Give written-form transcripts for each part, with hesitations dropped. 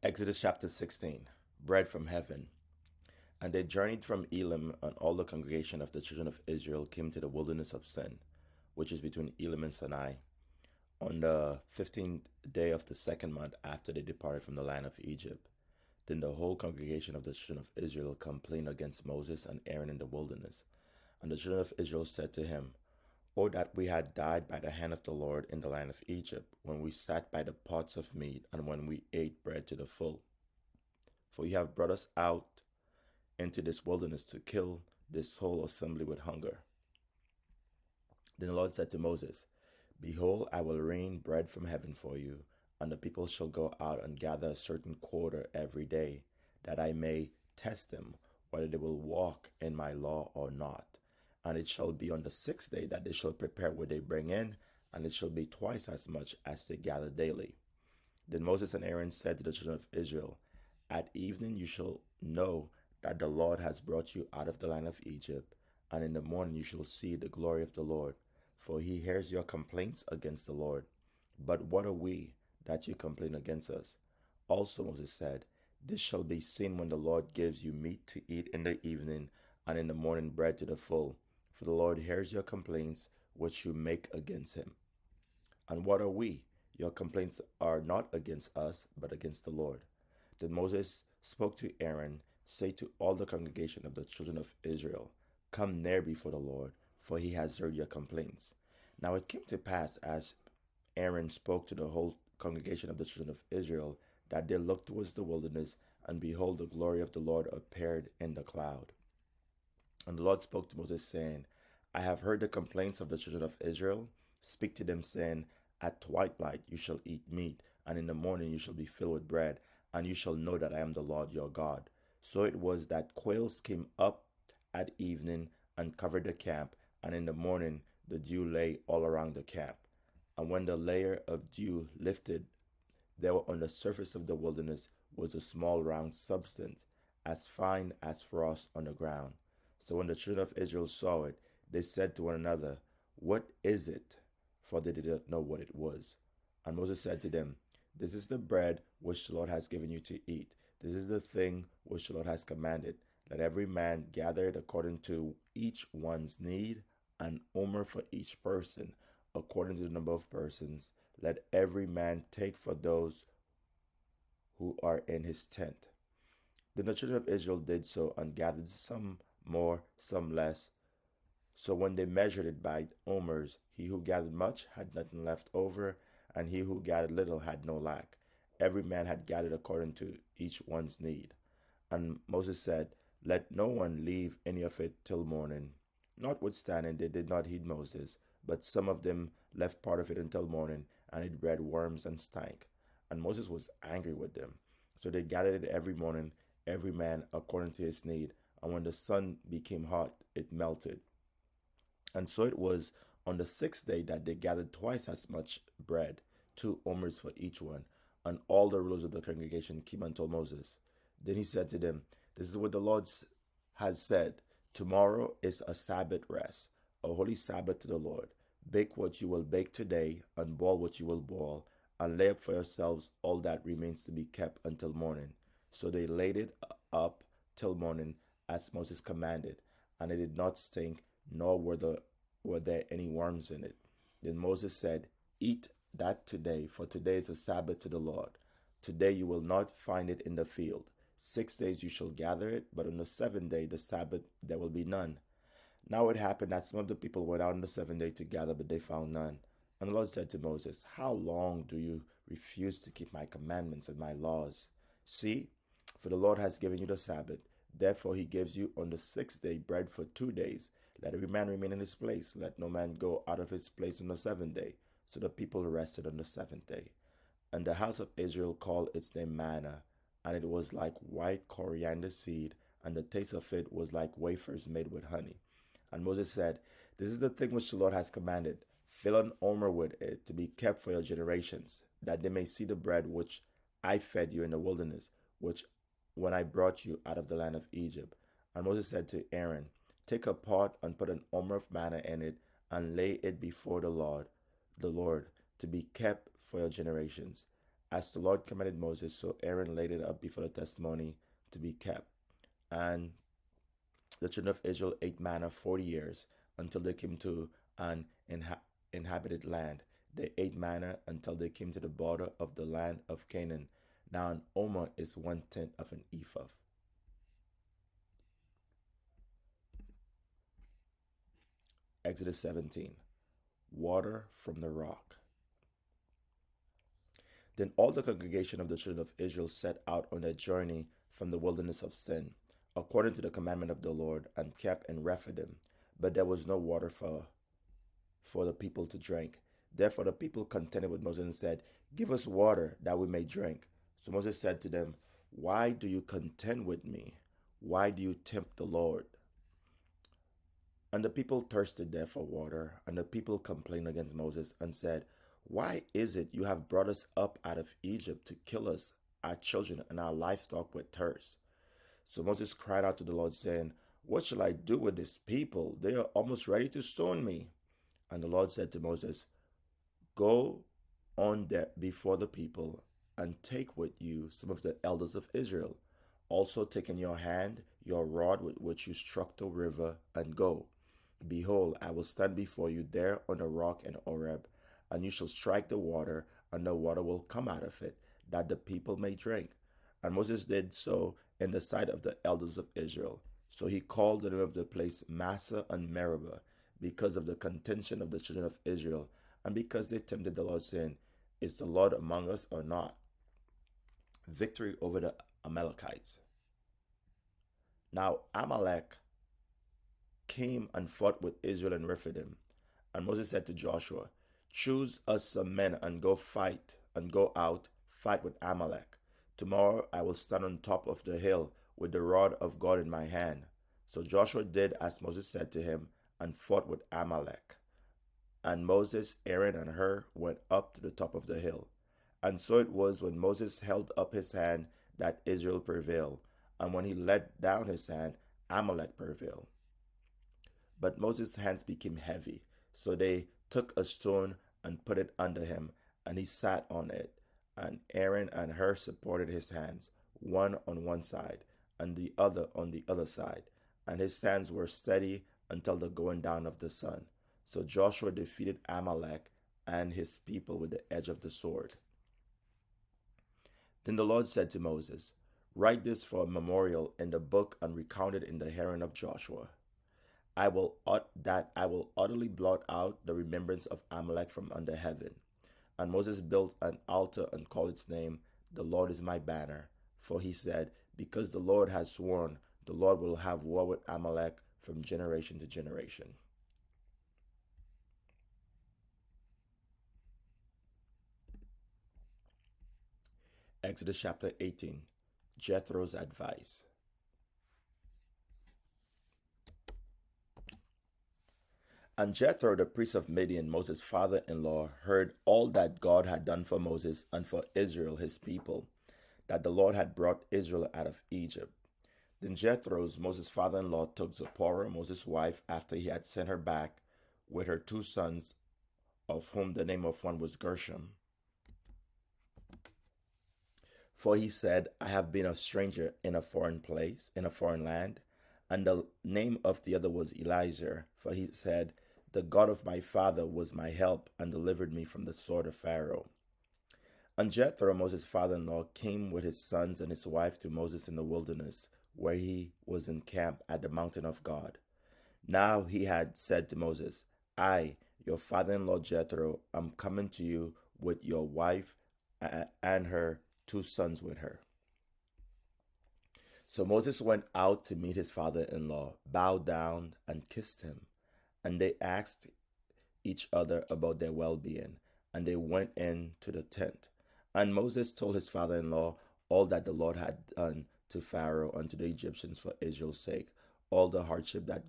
Exodus chapter 16. Bread from heaven. And they journeyed from Elim, and all the congregation of the children of Israel came to the wilderness of Sin, which is between Elim and Sinai, on the 15th day of the second month after they departed from the land of Egypt. Then the whole congregation of the children of Israel complained against Moses and Aaron in the wilderness. And the children of Israel said to him, "O that we had died by the hand of the Lord in the land of Egypt, when we sat by the pots of meat, and when we ate bread to the full. For you have brought us out into this wilderness to kill this whole assembly with hunger." Then the Lord said to Moses, "Behold, I will rain bread from heaven for you, and the people shall go out and gather a certain quarter every day, that I may test them whether they will walk in my law or not. And it shall be on the sixth day that they shall prepare what they bring in, and it shall be twice as much as they gather daily." Then Moses and Aaron said to the children of Israel, "At evening you shall know that the Lord has brought you out of the land of Egypt, and in the morning you shall see the glory of the Lord, for he hears your complaints against the Lord. But what are we that you complain against us?" Also Moses said, "This shall be seen when the Lord gives you meat to eat in the evening, and in the morning bread to the full. For the Lord hears your complaints which you make against him. And what are we? Your complaints are not against us, but against the Lord." Then Moses spoke to Aaron, "Say to all the congregation of the children of Israel, Come near before the Lord, for he has heard your complaints." Now it came to pass, as Aaron spoke to the whole congregation of the children of Israel, that they looked towards the wilderness, and behold, the glory of the Lord appeared in the cloud. And the Lord spoke to Moses, saying, "I have heard the complaints of the children of Israel. Speak to them, saying, At twilight you shall eat meat, and in the morning you shall be filled with bread, and you shall know that I am the Lord your God." So it was that quails came up at evening and covered the camp, and in the morning the dew lay all around the camp. And when the layer of dew lifted, there on the surface of the wilderness was a small round substance, as fine as frost on the ground. So when the children of Israel saw it, they said to one another, "What is it?" For they did not know what it was. And Moses said to them, "This is the bread which the Lord has given you to eat. This is the thing which the Lord has commanded. Let every man gather it according to each one's need, an omer for each person, according to the number of persons. Let every man take for those who are in his tent." Then the children of Israel did so, and gathered some more, some less. So when they measured it by omers, he who gathered much had nothing left over, and he who gathered little had no lack. Every man had gathered according to each one's need. And Moses said, "Let no one leave any of it till morning." Notwithstanding, they did not heed Moses, but some of them left part of it until morning, and it bred worms and stank. And Moses was angry with them. So they gathered it every morning, every man according to his need, and when the sun became hot, it melted. And so it was on the sixth day that they gathered twice as much bread, 2 omers for each one. And all the rulers of the congregation came and told Moses. Then he said to them, "This is what the Lord has said. Tomorrow is a Sabbath rest, a holy Sabbath to the Lord. Bake what you will bake today, and boil what you will boil, and lay up for yourselves all that remains to be kept until morning." So they laid it up till morning, as Moses commanded, and it did not stink, nor were there any worms in it. Then Moses said, "Eat that today, for today is a Sabbath to the Lord. Today you will not find it in the field. 6 days you shall gather it, but on the seventh day, the Sabbath, there will be none." Now it happened that some of the people went out on the seventh day to gather, but they found none. And the Lord said to Moses, "How long do you refuse to keep my commandments and my laws? See, for the Lord has given you the Sabbath. Therefore he gives you on the sixth day bread for 2 days. Let every man remain in his place. Let no man go out of his place on the seventh day." So the people rested on the seventh day. And the house of Israel called its name manna, and it was like white coriander seed, and the taste of it was like wafers made with honey. And Moses said, "This is the thing which the Lord has commanded. Fill an omer with it, to be kept for your generations, that they may see the bread which I fed you in the wilderness, which when I brought you out of the land of Egypt." And Moses said to Aaron, "Take a pot and put an omer of manna in it, and lay it before the Lord, to be kept for your generations. As the Lord commanded Moses, so Aaron laid it up before the testimony to be kept. And the children of Israel ate manna 40 years until they came to an inhabited land. They ate manna until they came to the border of the land of Canaan. Now an omer is 1/10 of an ephah. Exodus 17. Water from the rock. Then all the congregation of the children of Israel set out on their journey from the wilderness of Sin, according to the commandment of the Lord, and camped in Rephidim. But there was no water for the people to drink. Therefore the people contended with Moses and said, "Give us water that we may drink." So Moses said to them, "Why do you contend with me? Why do you tempt the Lord?" And the people thirsted there for water, and the people complained against Moses and said, "Why is it you have brought us up out of Egypt to kill us, our children, and our livestock with thirst?" So Moses cried out to the Lord, saying, "What shall I do with this people? They are almost ready to stone me." And the Lord said to Moses, "Go on there before the people, and take with you some of the elders of Israel. Also take in your hand your rod with which you struck the river, and go. Behold, I will stand before you there on the rock in Horeb, and you shall strike the water, and the water will come out of it, that the people may drink." And Moses did so in the sight of the elders of Israel. So he called the name of the place Massa and Meribah, because of the contention of the children of Israel, and because they tempted the Lord, saying, "Is the Lord among us or not?" Victory over the Amalekites. Now Amalek came and fought with Israel in Rephidim. And Moses said to Joshua, "Choose us some men and go out, fight with Amalek. Tomorrow I will stand on top of the hill with the rod of God in my hand." So Joshua did as Moses said to him and fought with Amalek. And Moses, Aaron, and Hur went up to the top of the hill. And so it was when Moses held up his hand that Israel prevailed, and when he let down his hand, Amalek prevailed. But Moses' hands became heavy, so they took a stone and put it under him, and he sat on it. And Aaron and Hur supported his hands, one on one side, and the other on the other side. And his hands were steady until the going down of the sun. So Joshua defeated Amalek and his people with the edge of the sword. Then the Lord said to Moses, "Write this for a memorial in the book and recount it in the hearing of Joshua. I will utterly blot out the remembrance of Amalek from under heaven." And Moses built an altar and called its name, "The Lord is my banner." For he said, "Because the Lord has sworn, the Lord will have war with Amalek from generation to generation." Exodus chapter 18. Jethro's advice. And Jethro, the priest of Midian, Moses' father-in-law, heard all that God had done for Moses and for Israel, his people, that the Lord had brought Israel out of Egypt. Then Jethro, Moses' father-in-law, took Zipporah, Moses' wife, after he had sent her back with her 2 sons, of whom the name of one was Gershom. For he said, "I have been a stranger in a foreign place, in a foreign land." And the name of the other was Eliezer, for he said, "The God of my father was my help and delivered me from the sword of Pharaoh." And Jethro, Moses' father-in-law, came with his sons and his wife to Moses in the wilderness, where he was encamped at the mountain of God. Now he had said to Moses, "I, your father-in-law Jethro, am coming to you with your wife and her 2 sons with her." So Moses went out to meet his father-in-law, bowed down, and kissed him. And they asked each other about their well-being, and they went into the tent. And Moses told his father-in-law all that the Lord had done to Pharaoh and to the Egyptians for Israel's sake, all the hardship that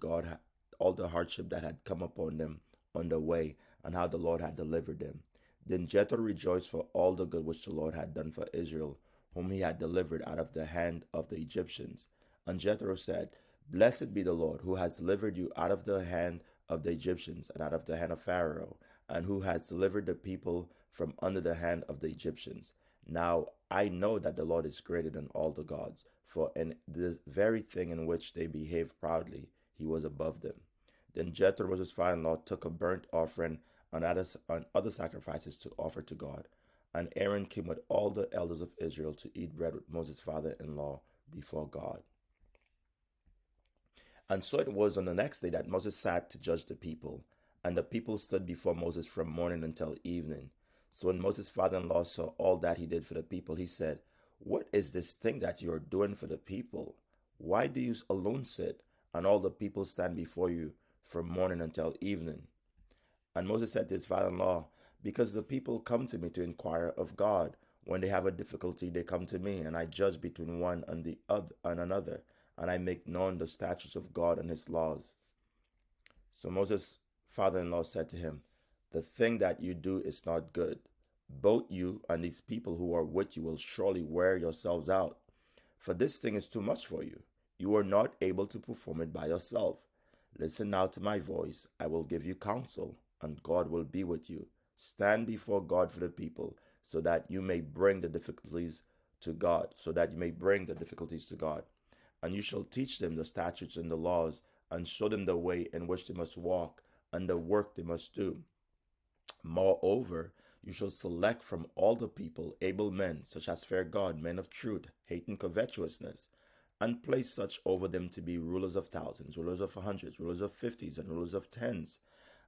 had come upon them on the way, and how the Lord had delivered them. Then Jethro rejoiced for all the good which the Lord had done for Israel, whom he had delivered out of the hand of the Egyptians. And Jethro said, "Blessed be the Lord, who has delivered you out of the hand of the Egyptians and out of the hand of Pharaoh, and who has delivered the people from under the hand of the Egyptians. Now I know that the Lord is greater than all the gods, for in the very thing in which they behaved proudly, he was above them. Then Jethro, Moses' father-in-law, took a burnt offering and other sacrifices to offer to God. And Aaron came with all the elders of Israel to eat bread with Moses' father-in-law before God. And so it was on the next day that Moses sat to judge the people. And the people stood before Moses from morning until evening. So when Moses' father in law saw all that he did for the people, he said, "What is this thing that you are doing for the people? Why do you alone sit, and all the people stand before you from morning until evening?" And Moses said to his father in law, "Because the people come to me to inquire of God. When they have a difficulty, they come to me, and I judge between one and the other and another, and I make known the statutes of God and his laws." So Moses' father in law said to him, "The thing that you do is not good. Both you and these people who are with you will surely wear yourselves out. For this thing is too much for you. You are not able to perform it by yourself. Listen now to my voice. I will give you counsel, and God will be with you. Stand before God for the people, so that you may bring the difficulties to God, And you shall teach them the statutes and the laws, and show them the way in which they must walk, and the work they must do. Moreover, you shall select from all the people able men, such as fear God, men of truth, hating covetousness, and place such over them to be rulers of thousands, rulers of hundreds, rulers of fifties, and rulers of tens,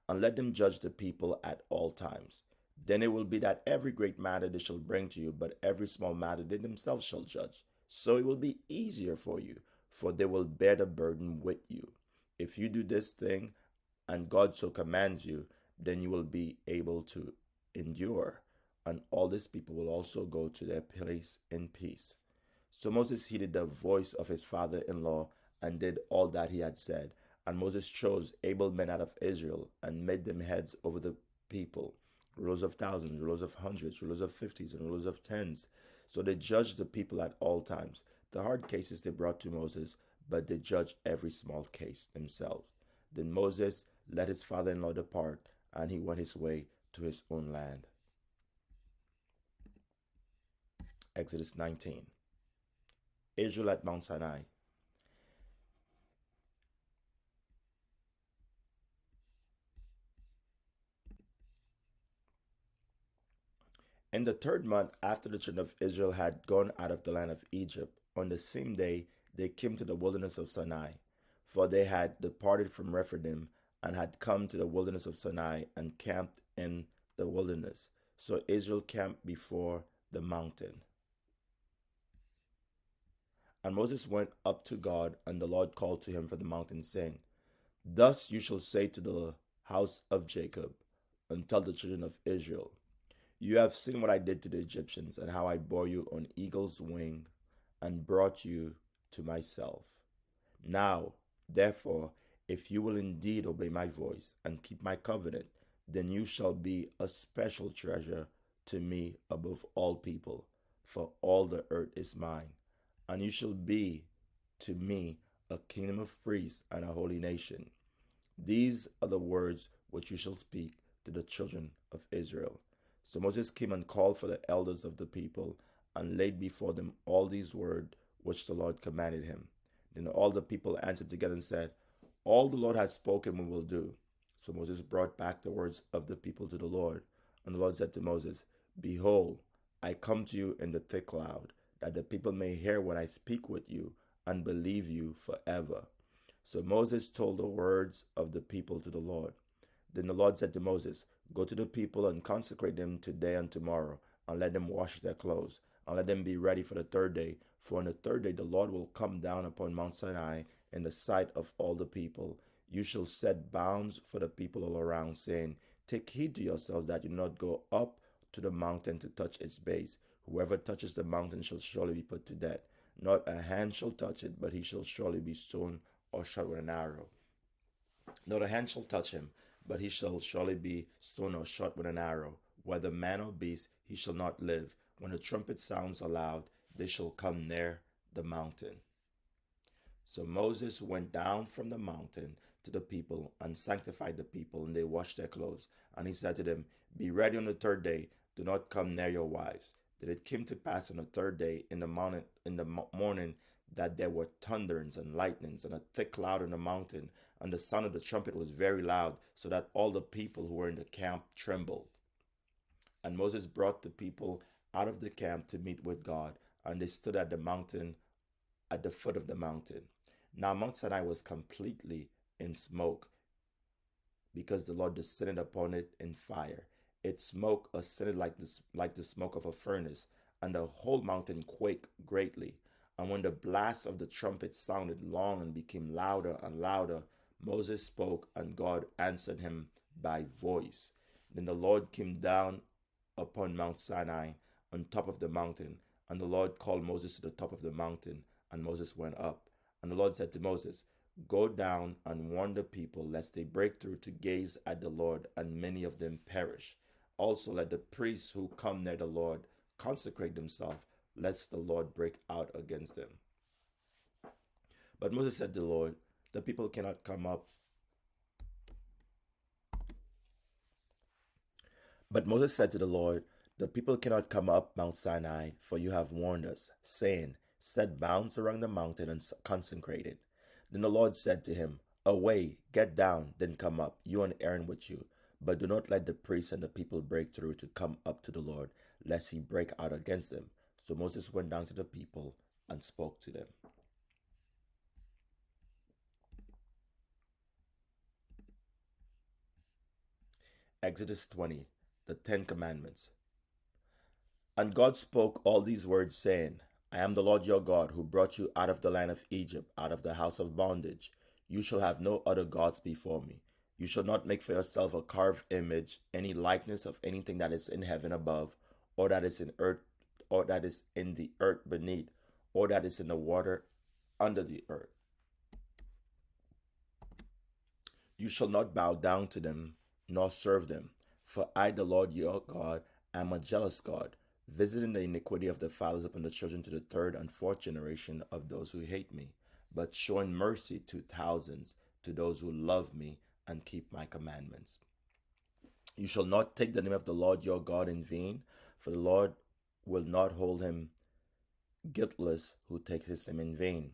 and let them judge the people at all times. Then it will be that every great matter they shall bring to you, but every small matter they themselves shall judge. So it will be easier for you, for they will bear the burden with you. If you do this thing, and God so commands you, then you will be able to endure, and all these people will also go to their place in peace. So Moses heeded the voice of his father in law and did all that he had said. And Moses chose able men out of Israel and made them heads over the people, rulers of thousands, rulers of hundreds, rulers of fifties, and rulers of tens. So they judged the people at all times. The hard cases they brought to Moses, but they judged every small case themselves. Then Moses let his father in law depart, and he went his way to his own land. Exodus 19. Israel at Mount Sinai. In the third month after the children of Israel had gone out of the land of Egypt, on the same day they came to the wilderness of Sinai, for they had departed from Rephidim and had come to the wilderness of Sinai and camped in the wilderness. So Israel camped before the mountain. And Moses went up to God, and the Lord called to him from the mountain, saying, "Thus you shall say to the house of Jacob, and tell the children of Israel, you have seen what I did to the Egyptians, and how I bore you on eagle's wing, and brought you to myself. Now, therefore, if you will indeed obey my voice, and keep my covenant, then you shall be a special treasure to me above all people, for all the earth is mine. And you shall be to me a kingdom of priests and a holy nation. These are the words which you shall speak to the children of Israel." So Moses came and called for the elders of the people, and laid before them all these words which the Lord commanded him. Then all the people answered together and said, "All the Lord has spoken we will do." So Moses brought back the words of the people to the Lord. And the Lord said to Moses, "Behold, I come to you in the thick cloud, that the people may hear when I speak with you, and believe you forever." So Moses told the words of the people to the Lord. Then the Lord said to Moses, "Go to the people and consecrate them today and tomorrow, and let them wash their clothes, and let them be ready for the third day. For on the third day the Lord will come down upon Mount Sinai in the sight of all the people. You shall set bounds for the people all around, saying, Take heed to yourselves that you do not go up to the mountain to touch its base. Whoever touches the mountain shall surely be put to death. Not a hand shall touch it, but he shall surely be stoned or shot with an arrow. Not a hand shall touch him, but he shall surely be stoned or shot with an arrow. Whether man or beast, he shall not live. When the trumpet sounds aloud, they shall come near the mountain." So Moses went down from the mountain to the people and sanctified the people, and they washed their clothes. And he said to them, "Be ready on the third day. Do not come near your wives. that it came to pass on the third day in the morning that there were thunderings and lightnings and a thick cloud in the mountain, and the sound of the trumpet was very loud, so that all the people who were in the camp trembled. And Moses brought the people out of the camp to meet with God, and they stood at the mountain, at the foot of the mountain. Now Mount Sinai was completely in smoke, because the Lord descended upon it in fire. Its smoke ascended like the smoke of a furnace, and the whole mountain quaked greatly. And when the blast of the trumpet sounded long and became louder and louder, Moses spoke, and God answered him by voice. Then the Lord came down upon Mount Sinai on top of the mountain, and the Lord called Moses to the top of the mountain, and Moses went up. And the Lord said to Moses, Go down and warn the people, lest they break through to gaze at the Lord, and many of them perish. Also, let the priests who come near the Lord consecrate themselves, lest the Lord break out against them. But Moses said to the Lord, The people cannot come up. But Moses said to the Lord, The people cannot come up Mount Sinai, for you have warned us, saying, Set bounds around the mountain and consecrate it. Then the Lord said to him, Away, get down, then come up, you and Aaron with you. But do not let the priests and the people break through to come up to the Lord, lest he break out against them. So Moses went down to the people and spoke to them. Exodus 20, the Ten Commandments. And God spoke all these words, saying, I am the Lord your God, who brought you out of the land of Egypt, out of the house of bondage. You shall have no other gods before me. You shall not make for yourself a carved image, any likeness of anything that is in heaven above, or that is in earth, or that is in the earth beneath, or that is in the water under the earth. You shall not bow down to them, nor serve them. For I, the Lord your God, am a jealous God, visiting the iniquity of the fathers upon the children to the third and fourth generation of those who hate me, but showing mercy to thousands, to those who love me and keep my commandments. You shall not take the name of the Lord your God in vain, for the Lord will not hold him guiltless who takes his name in vain.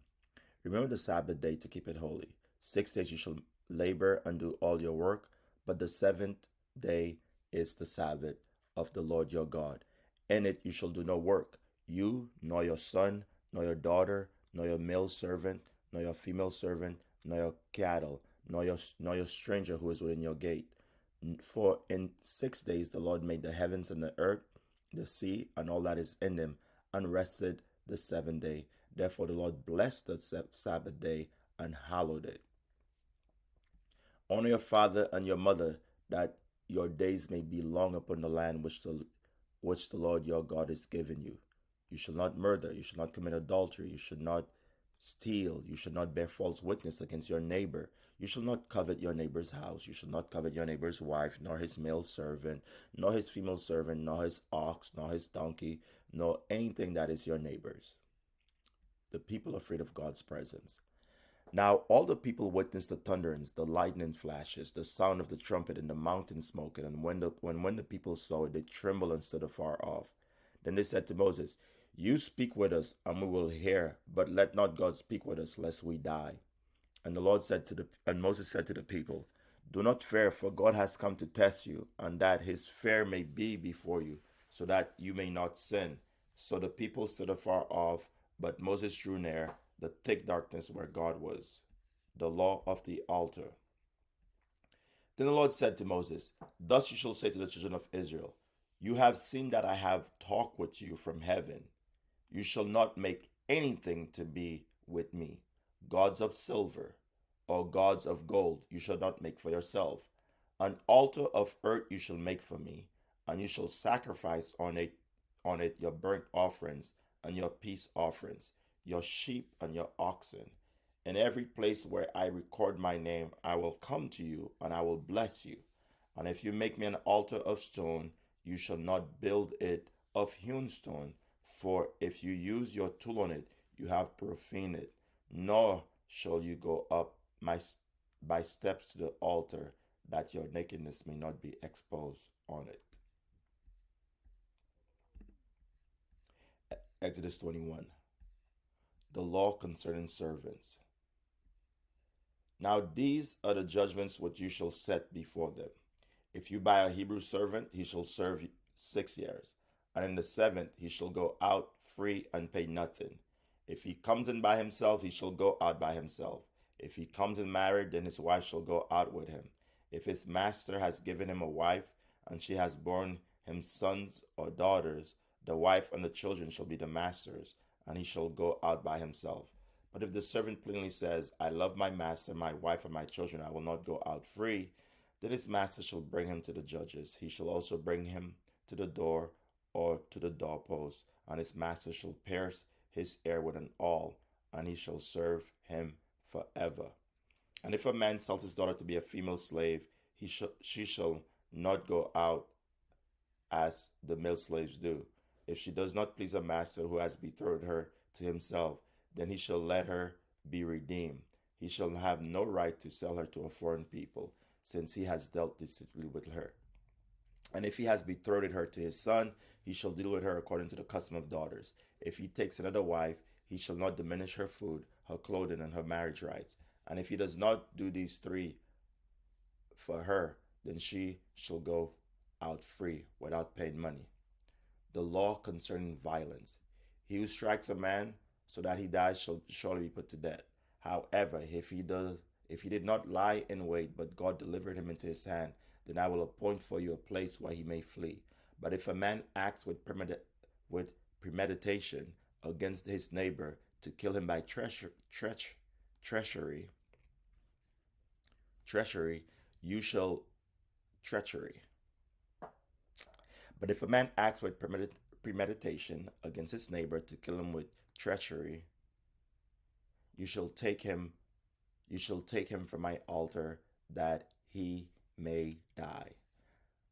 Remember the Sabbath day to keep it holy. 6 days you shall labor and do all your work, but the seventh day is the Sabbath of the Lord your God. In it you shall do no work, you, nor your son, nor your daughter, nor your male servant, nor your female servant, nor your cattle, nor your stranger who is within your gate. For in 6 days the Lord made the heavens and the earth, the sea, and all that is in them, and rested the seventh day. Therefore the Lord blessed the Sabbath day and hallowed it. Honor your father and your mother, that your days may be long upon the land which the Lord your God is giving you. You shall not murder, you shall not commit adultery, you should not steal, you should not bear false witness against your neighbor. You shall not covet your neighbor's house, you shall not covet your neighbor's wife, nor his male servant, nor his female servant, nor his ox, nor his donkey, nor anything that is your neighbor's. The people afraid of God's presence. Now all the people witnessed the thunderings, the lightning flashes, the sound of the trumpet, and the mountain smoking. And when the people saw it, they trembled and stood afar off. Then they said to Moses, You speak with us, and we will hear, but let not God speak with us, lest we die. And Moses said to the people, Do not fear, for God has come to test you, and that his fear may be before you, so that you may not sin. So the people stood afar off, but Moses drew near the thick darkness where God was. The law of the altar. Then the Lord said to Moses, Thus you shall say to the children of Israel, You have seen that I have talked with you from heaven. You shall not make anything to be with me, gods of silver or gods of gold you shall not make for yourself. An altar of earth you shall make for me, and you shall sacrifice on it your burnt offerings and your peace offerings, your sheep and your oxen. In every place where I record my name, I will come to you and I will bless you. And if you make me an altar of stone, you shall not build it of hewn stone, for if you use your tool on it, you have profaned it. Nor shall you go up by steps to the altar, that your nakedness may not be exposed on it. Exodus 21. The law concerning servants. Now these are the judgments which you shall set before them. If you buy a Hebrew servant, he shall serve 6 years, and in the seventh he shall go out free and pay nothing. If he comes in by himself, he shall go out by himself. If he comes in married, then his wife shall go out with him. If his master has given him a wife, and she has borne him sons or daughters, the wife and the children shall be the master's, and he shall go out by himself. But if the servant plainly says, I love my master, my wife, and my children, I will not go out free, then his master shall bring him to the judges. He shall also bring him to the door or to the doorpost, and his master shall pierce his ear with an awl, and he shall serve him forever. And if a man sells his daughter to be a female slave, she shall not go out as the male slaves do. If she does not please a master who has betrothed her to himself, then he shall let her be redeemed. He shall have no right to sell her to a foreign people, since he has dealt deceitfully with her. And if he has betrothed her to his son, he shall deal with her according to the custom of daughters. If he takes another wife, he shall not diminish her food, her clothing, and her marriage rights. And if he does not do these three for her, then she shall go out free without paying money. The law concerning violence. He who strikes a man so that he dies shall surely be put to death. However, if he did not lie in wait, but God delivered him into his hand, then I will appoint for you a place where he may flee. But if a man acts with premeditation against his neighbor to kill him by treachery, you shall treachery. But if a man acts with premeditation against his neighbor to kill him with treachery, you shall take him from my altar, that he may die.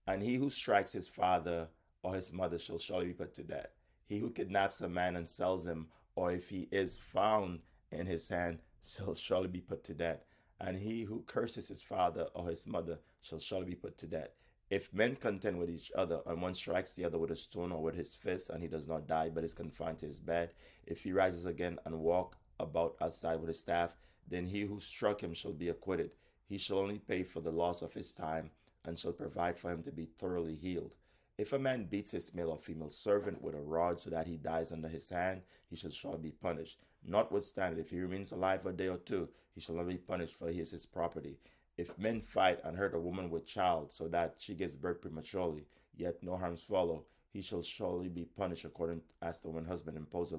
And he who strikes his father or his mother shall surely be put to death. He who kidnaps a man and sells him, or if he is found in his hand, shall surely be put to death. And he who curses his father or his mother shall surely be put to death. If men contend with each other, and one strikes the other with a stone or with his fist, and he does not die, but is confined to his bed, if he rises again and walk about outside with his staff, then he who struck him shall be acquitted. He shall only pay for the loss of his time, and shall provide for him to be thoroughly healed. If a man beats his male or female servant with a rod so that he dies under his hand, he shall surely be punished. Notwithstanding, if he remains alive a day or two, he shall not be punished, for he is his property. If men fight and hurt a woman with child so that she gives birth prematurely, yet no harms follow, he shall surely be punished according as the woman's husband imposes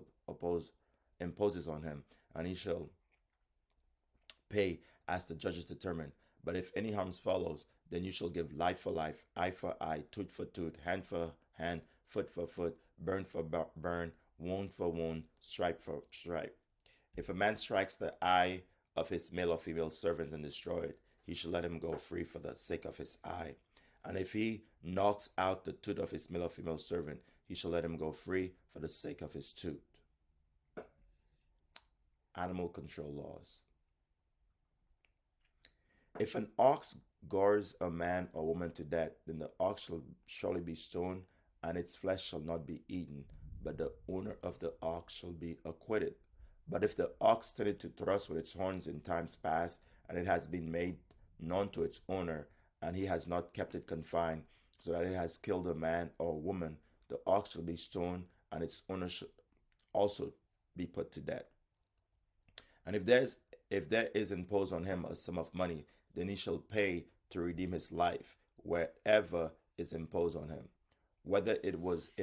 on him, and he shall pay as the judges determine. But if any harms follows, then you shall give life for life, eye for eye, tooth for tooth, hand for hand, foot for foot, burn for burn, wound for wound, stripe for stripe. If a man strikes the eye of his male or female servant and destroy it, he shall let him go free for the sake of his eye. And if he knocks out the tooth of his male or female servant, he shall let him go free for the sake of his tooth. Animal control laws. If an ox gores a man or woman to death, then the ox shall surely be stoned, and its flesh shall not be eaten, but the owner of the ox shall be acquitted. But if the ox tended to thrust with its horns in times past, and it has been made known to its owner, and he has not kept it confined, so that it has killed a man or a woman, the ox shall be stoned, and its owner shall also be put to death. And if there is imposed on him a sum of money, then he shall pay to redeem his life, wherever is imposed on him. Whether it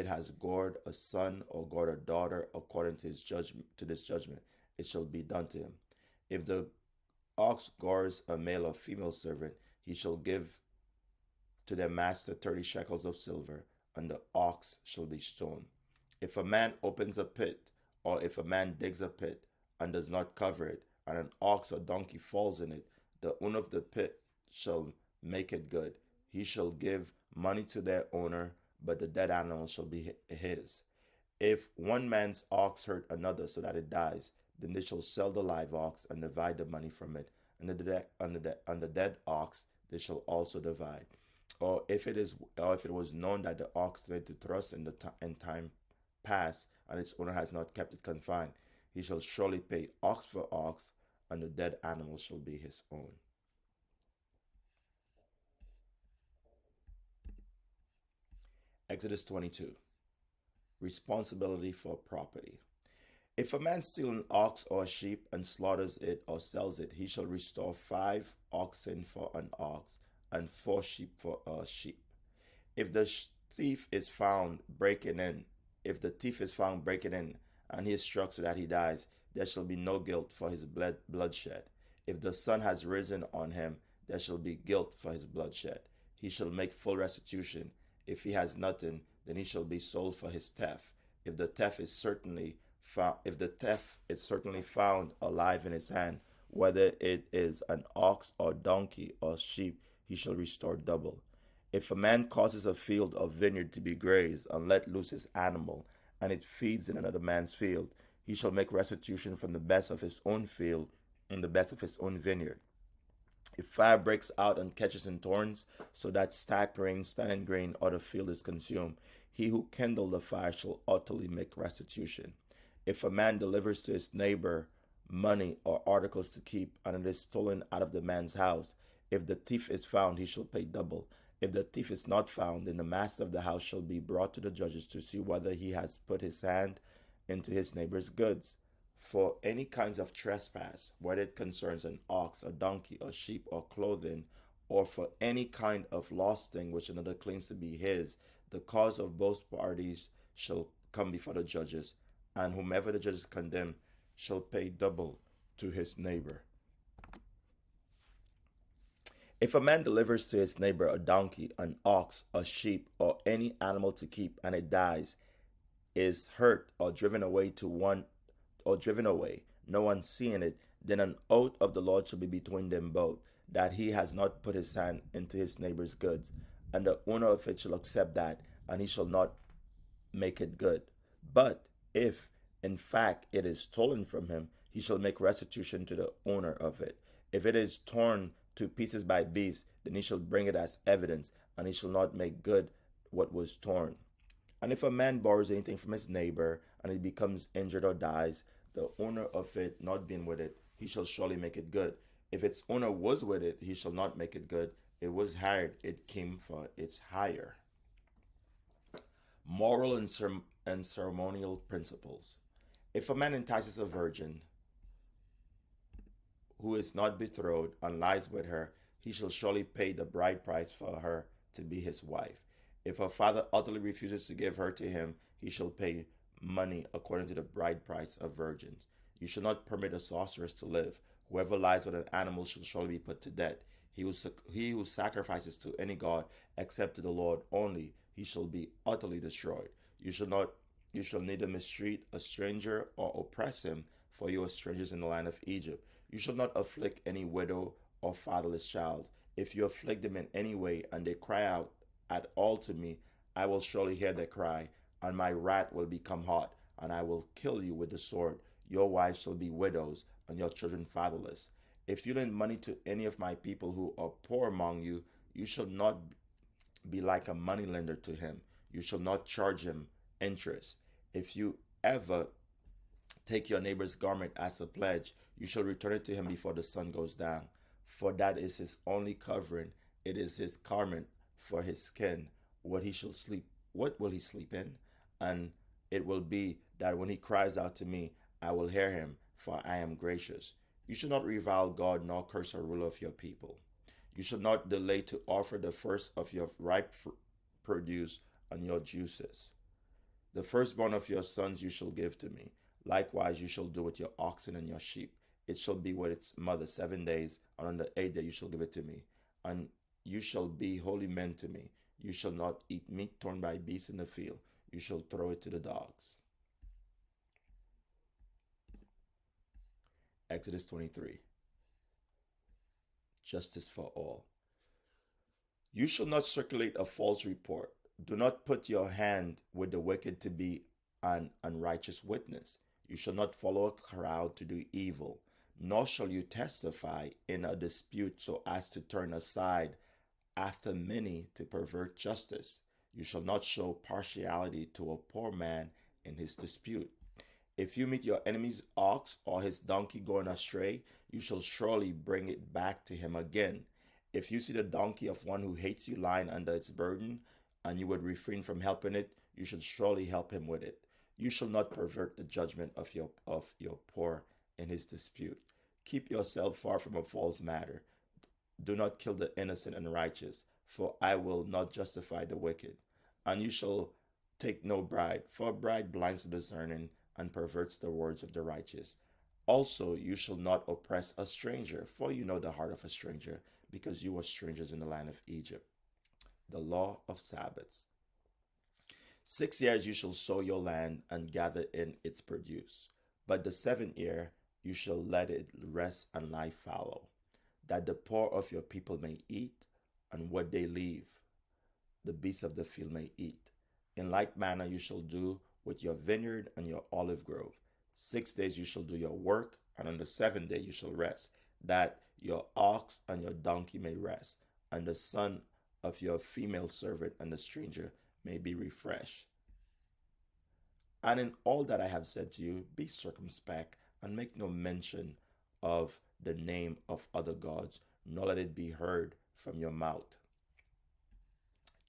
has gored a son or gored a daughter, according to this judgment, it shall be done to him. If the ox gores a male or female servant, he shall give to their master 30 shekels of silver, and the ox shall be stoned. If a man opens a pit, or if a man digs a pit, and does not cover it, and an ox or donkey falls in it, the owner of the pit shall make it good. He shall give money to their owner, but the dead animal shall be his. If one man's ox hurt another so that it dies, then they shall sell the live ox and divide the money from it, and the dead ox they shall also divide. Or if it was known that the ox tried to thrust in time pass, and its owner has not kept it confined, he shall surely pay ox for ox, and the dead animal shall be his own. Exodus 22. Responsibility for property. If a man steal an ox or a sheep and slaughters it or sells it, he shall restore 5 oxen for an ox and 4 sheep for a sheep. If the thief is found breaking in, if the thief is found breaking in, and he is struck so that he dies, there shall be no guilt for his bloodshed. If the sun has risen on him, there shall be guilt for his bloodshed. He shall make full restitution. If he has nothing, then he shall be sold for his theft. If the theft is certainly found alive in his hand, whether it is an ox or donkey or sheep, he shall restore double. If a man causes a field or vineyard to be grazed and let loose his animal, and it feeds in another man's field, he shall make restitution from the best of his own field and the best of his own vineyard. If fire breaks out and catches in thorns, so that standing grain, or the field is consumed, he who kindled the fire shall utterly make restitution. If a man delivers to his neighbor money or articles to keep, and it is stolen out of the man's house, if the thief is found, he shall pay double. If the thief is not found, then the master of the house shall be brought to the judges to see whether he has put his hand into his neighbor's goods. For any kinds of trespass, whether it concerns an ox, a donkey, a sheep, or clothing, or for any kind of lost thing which another claims to be his, the cause of both parties shall come before the judges, and whomever the judges condemn shall pay double to his neighbor. If a man delivers to his neighbor a donkey, an ox, a sheep, or any animal to keep, and it dies, is hurt, or driven away, no one seeing it, then an oath of the Lord shall be between them both, that he has not put his hand into his neighbor's goods, and the owner of it shall accept that, and he shall not make it good. But if, in fact, it is stolen from him, he shall make restitution to the owner of it. If it is torn to pieces by beasts, then he shall bring it as evidence, and he shall not make good what was torn. And if a man borrows anything from his neighbor, and it becomes injured or dies, the owner of it not being with it, he shall surely make it good. If its owner was with it, he shall not make it good. It was hired, it came for its hire. Moral and ceremonial principles. If a man entices a virgin who is not betrothed and lies with her, he shall surely pay the bride price for her to be his wife. If her father utterly refuses to give her to him, he shall pay money according to the bride price of virgins. You shall not permit a sorceress to live. Whoever lies with an animal shall surely be put to death. He who sacrifices to any god except to the Lord only, he shall be utterly destroyed. You shall neither mistreat a stranger or oppress him, for you are strangers in the land of Egypt. You shall not afflict any widow or fatherless child. If you afflict them in any way, and they cry out at all to me, I will surely hear their cry, and my wrath will become hot, and I will kill you with the sword. Your wives shall be widows, and your children fatherless. If you lend money to any of my people who are poor among you, you shall not be like a moneylender to him. You shall not charge him interest. If you ever take your neighbor's garment as a pledge, you shall return it to him before the sun goes down. For that is his only covering. It is his garment for his skin. What will he sleep in? And it will be that when he cries out to me, I will hear him, for I am gracious. You shall not revile God, nor curse a ruler of your people. You shall not delay to offer the first of your ripe produce and your juices. The firstborn of your sons you shall give to me. Likewise you shall do with your oxen and your sheep. It shall be with its mother 7 days, and on the 8th day you shall give it to me. And you shall be holy men to me. You shall not eat meat torn by beasts in the field. You shall throw it to the dogs. Exodus 23. Justice for all. You shall not circulate a false report. Do not put your hand with the wicked to be an unrighteous witness. You shall not follow a crowd to do evil, nor shall you testify in a dispute so as to turn aside after many to pervert justice. You shall not show partiality to a poor man in his dispute. If you meet your enemy's ox or his donkey going astray, you shall surely bring it back to him again. If you see the donkey of one who hates you lying under its burden, and you would refrain from helping it, you should surely help him with it. You shall not pervert the judgment of your poor in his dispute. Keep yourself far from a false matter. Do not kill the innocent and righteous, for I will not justify the wicked. And you shall take no bride, for a bride blinds the discerning and perverts the words of the righteous. Also, you shall not oppress a stranger, for you know the heart of a stranger, because you were strangers in the land of Egypt. The law of Sabbaths. 6 years you shall sow your land and gather in its produce. But the 7th year you shall let it rest and lie fallow, that the poor of your people may eat, and what they leave, the beasts of the field may eat. In like manner you shall do with your vineyard and your olive grove. 6 days you shall do your work, and on the 7th day you shall rest, that your ox and your donkey may rest, and the son of your female servant and the stranger may be refreshed. And in all that I have said to you, be circumspect, and make no mention of the name of other gods, nor let it be heard from your mouth.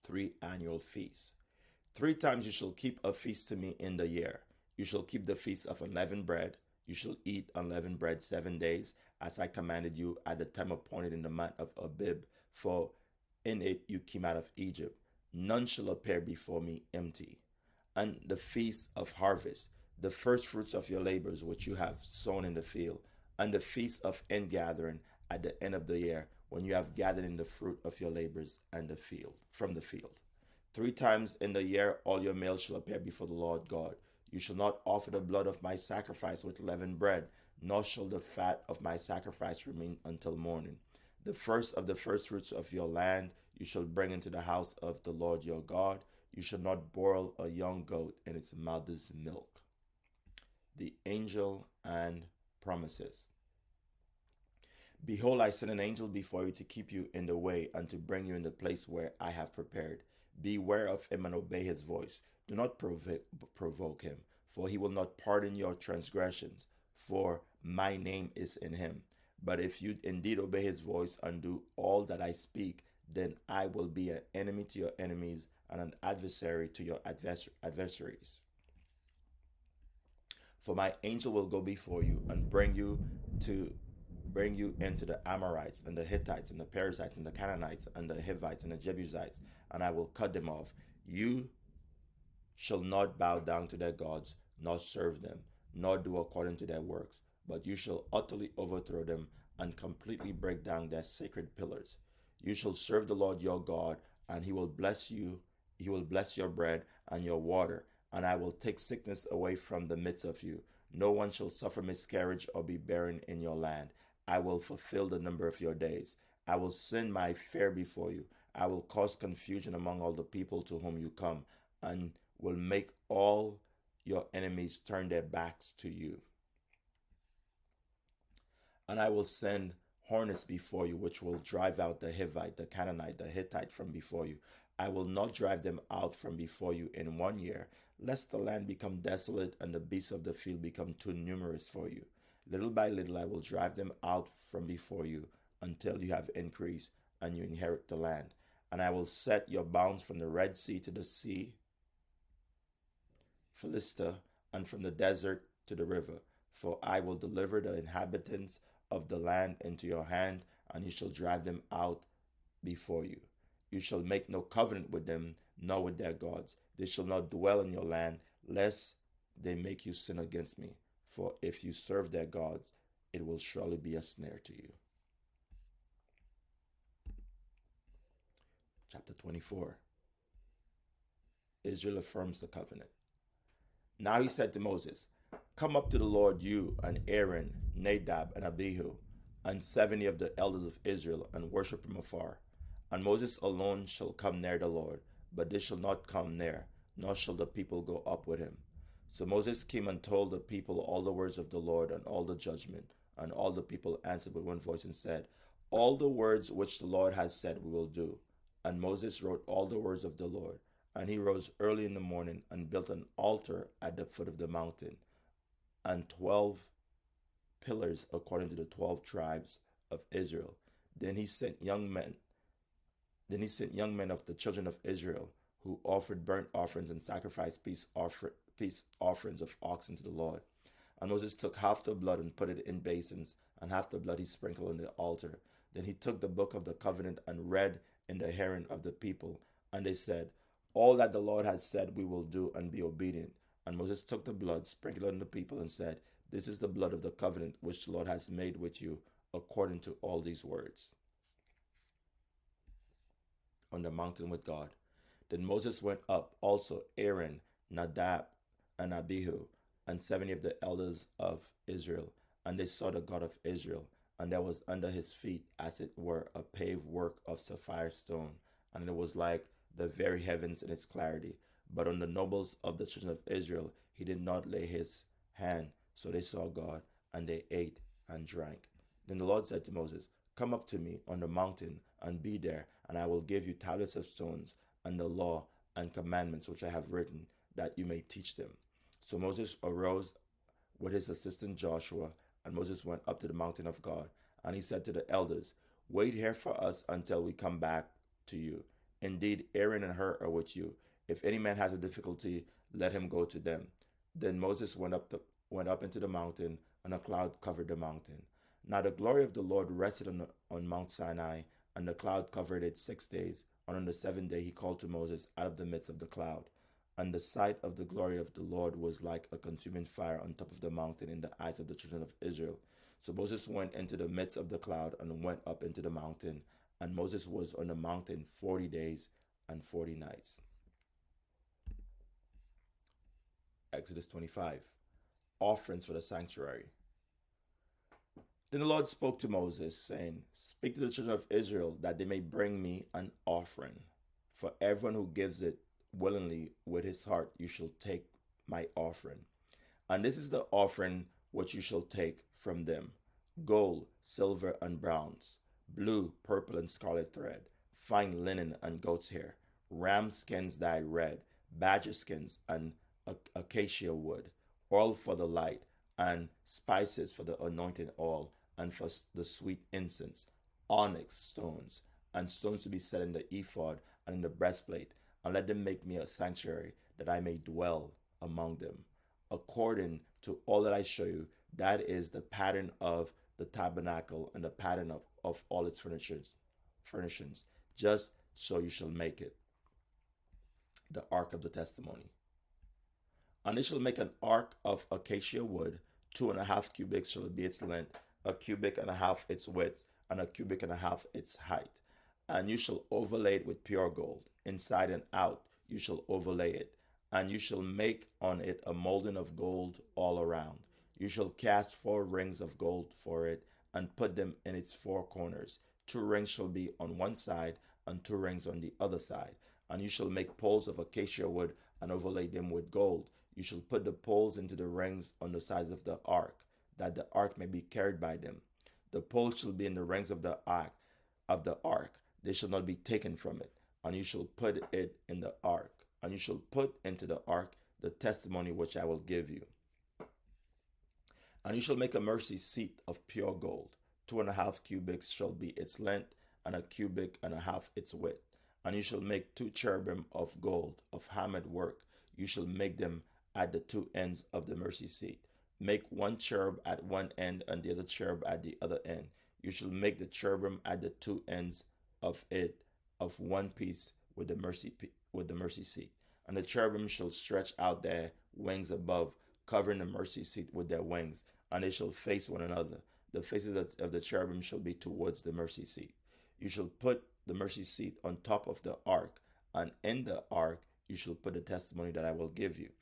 3 annual feasts. 3 times you shall keep a feast to me in the year. You shall keep the feast of unleavened bread. You shall eat unleavened bread 7 days, as I commanded you at the time appointed in the month of Abib, for in it you came out of Egypt. None shall appear before me empty. And the feast of harvest, the first fruits of your labors which you have sown in the field, and the feast of ingathering at the end of the year, when you have gathered in the fruit of your labors and the field from the field. 3 times in the year all your males shall appear before the Lord God. You shall not offer the blood of my sacrifice with leavened bread, nor shall the fat of my sacrifice remain until morning. The first of the firstfruits of your land you shall bring into the house of the Lord your God. You shall not boil a young goat in its mother's milk. The angel and promises. Behold, I send an angel before you to keep you in the way and to bring you in the place where I have prepared. Beware of him and obey his voice. Do not provoke him, for he will not pardon your transgressions, for my name is in him. But if you indeed obey his voice and do all that I speak, then I will be an enemy to your enemies and an adversary to your adversaries. For my angel will go before you and bring you into the Amorites and the Hittites and the Perizzites and the Canaanites and the Hivites and the Jebusites, and I will cut them off. You shall not bow down to their gods, nor serve them, nor do according to their works, but you shall utterly overthrow them and completely break down their sacred pillars. You shall serve the Lord your God, and he will bless you. He will bless your bread and your water, and I will take sickness away from the midst of you. No one shall suffer miscarriage or be barren in your land. I will fulfill the number of your days. I will send my fear before you. I will cause confusion among all the people to whom you come, and will make all your enemies turn their backs to you. And I will send hornets before you, which will drive out the Hivite, the Canaanite, the Hittite from before you. I will not drive them out from before you in 1 year, lest the land become desolate and the beasts of the field become too numerous for you. Little by little I will drive them out from before you until you have increased and you inherit the land. And I will set your bounds from the Red Sea to the sea, Philistia, and from the desert to the river. For I will deliver the inhabitants of the land into your hand, and you shall drive them out before you. You shall make no covenant with them, nor with their gods. They shall not dwell in your land, lest they make you sin against me. For if you serve their gods, it will surely be a snare to you. Chapter 24. Israel affirms the covenant. Now he said to Moses, come up to the Lord, you and Aaron, Nadab, and Abihu, and 70 of the elders of Israel, and worship from afar. And Moses alone shall come near the Lord, but they shall not come near, nor shall the people go up with him. So Moses came and told the people all the words of the Lord and all the judgment. And all the people answered with one voice and said, all the words which the Lord has said we will do. And Moses wrote all the words of the Lord. And he rose early in the morning and built an altar at the foot of the mountain, and 12 pillars according to the 12 tribes of Israel. Then he sent young men. Then he sent young men of the children of Israel, who offered burnt offerings and sacrificed peace offerings of oxen to the Lord. And Moses took half the blood and put it in basins, and half the blood he sprinkled on the altar. Then he took the book of the covenant and read in the hearing of the people. And they said, "All that the Lord has said we will do, and be obedient." And Moses took the blood, sprinkled it on the people, and said, "This is the blood of the covenant which the Lord has made with you, according to all these words." On the mountain with God. Then Moses went up, also Aaron, Nadab, and Abihu, and 70 of the elders of Israel. And they saw the God of Israel, and there was under his feet, as it were, a paved work of sapphire stone, and it was like the very heavens in its clarity. But on the nobles of the children of Israel he did not lay his hand. So they saw God, and they ate and drank. Then the Lord said to Moses, "Come up to me on the mountain, and be there, and I will give you tablets of stones, and the law and commandments which I have written, that you may teach them." So Moses arose with his assistant Joshua, and Moses went up to the mountain of God. And he said to the elders, "Wait here for us until we come back to you. Indeed, Aaron and Hur are with you. If any man has a difficulty, let him go to them." Then Moses went up into the mountain, and a cloud covered the mountain. Now the glory of the Lord rested on Mount Sinai, and the cloud covered it 6 days. And on the seventh day he called to Moses out of the midst of the cloud. And the sight of the glory of the Lord was like a consuming fire on top of the mountain in the eyes of the children of Israel. So Moses went into the midst of the cloud and went up into the mountain. And Moses was on the mountain 40 days and 40 nights. Exodus 25. Offerings for the sanctuary. Then the Lord spoke to Moses, saying, "Speak to the children of Israel, that they may bring me an offering. For everyone who gives it willingly with his heart, you shall take my offering. And this is the offering which you shall take from them: gold, silver, and bronze, blue, purple, and scarlet thread, fine linen and goat's hair, ram skins dyed red, badger skins, and acacia wood, oil for the light, and spices for the anointing oil, and for the sweet incense, onyx stones, and stones to be set in the ephod and in the breastplate. And let them make me a sanctuary, that I may dwell among them. According to all that I show you, that is the pattern of the tabernacle and the pattern of all its furnishings. Just so you shall make it." The ark of the testimony. And it shall make an ark of acacia wood. 2.5 cubits shall be its length, 1.5 cubits its width, and 1.5 cubits its height. And you shall overlay it with pure gold. Inside and out you shall overlay it. And you shall make on it a molding of gold all around. You shall cast 4 rings of gold for it, and put them in its 4 corners. 2 rings shall be on one side, and 2 rings on the other side. And you shall make poles of acacia wood, and overlay them with gold. You shall put the poles into the rings on the sides of the ark, that the ark may be carried by them. The poles shall be in the rings of the ark. They shall not be taken from it. And you shall put it in the ark. And you shall put into the ark the testimony which I will give you. And you shall make a mercy seat of pure gold. 2.5 cubits shall be its length, and 1.5 cubits its width. And you shall make 2 cherubim of gold, of hammered work. You shall make them at the 2 ends of the mercy seat. Make 1 cherub at one end, and the other cherub at the other end. You shall make the cherubim at the 2 ends of it of one piece with the mercy seat. And the cherubim shall stretch out their wings above, covering the mercy seat with their wings, and they shall face one another. The faces of the cherubim shall be towards the mercy seat. You shall put the mercy seat on top of the ark, and in the ark you shall put the testimony that I will give you.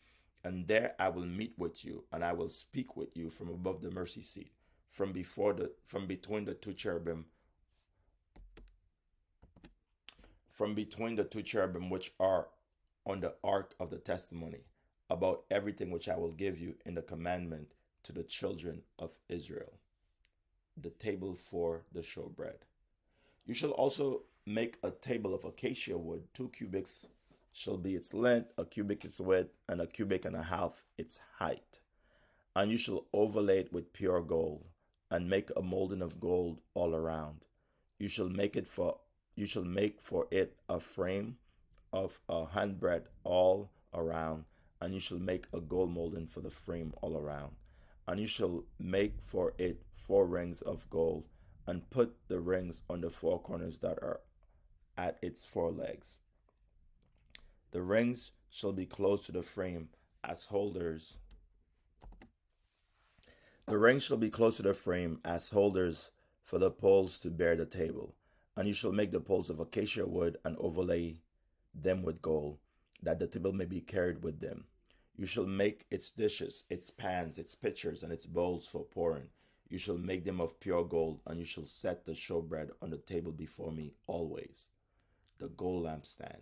And there I will meet with you, and I will speak with you from above the mercy seat, from between the 2 cherubim, which are on the ark of the testimony, about everything which I will give you in the commandment to the children of Israel. The table for the showbread. You shall also make a table of acacia wood. 2 cubits shall be its length, a cubit its width, and a cubit and a half its height. And you shall overlay it with pure gold, and make a molding of gold all around. You shall make it for you shall make for it a frame of a handbreadth all around, and you shall make a gold molding for the frame all around. And you shall make for it 4 rings of gold, and put the rings on the 4 corners that are at its 4 legs. The rings shall be close to the frame as holders. The rings shall be close to the frame as holders for the poles to bear the table. And you shall make the poles of acacia wood and overlay them with gold, that the table may be carried with them. You shall make its dishes, its pans, its pitchers, and its bowls for pouring. You shall make them of pure gold, and you shall set the showbread on the table before me always. The gold lampstand.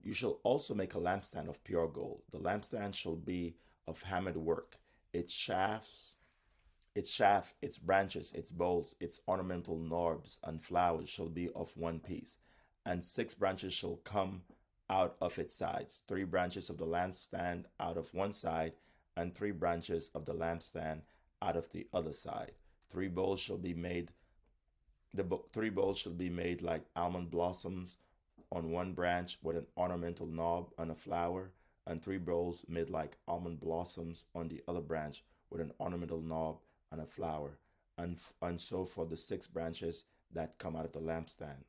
You shall also make a lampstand of pure gold. The lampstand shall be of hammered work. Its shaft, its branches, its bowls, its ornamental knobs and flowers shall be of one piece, and 6 branches shall come out of its sides, 3 branches of the lampstand out of one side, and 3 branches of the lampstand out of the other side. 3 bowls shall be made. The 3 bowls shall be made like almond blossoms on one branch with an ornamental knob and a flower, and 3 bowls made like almond blossoms on the other branch with an ornamental knob and a flower, and so for the 6 branches that come out of the lampstand.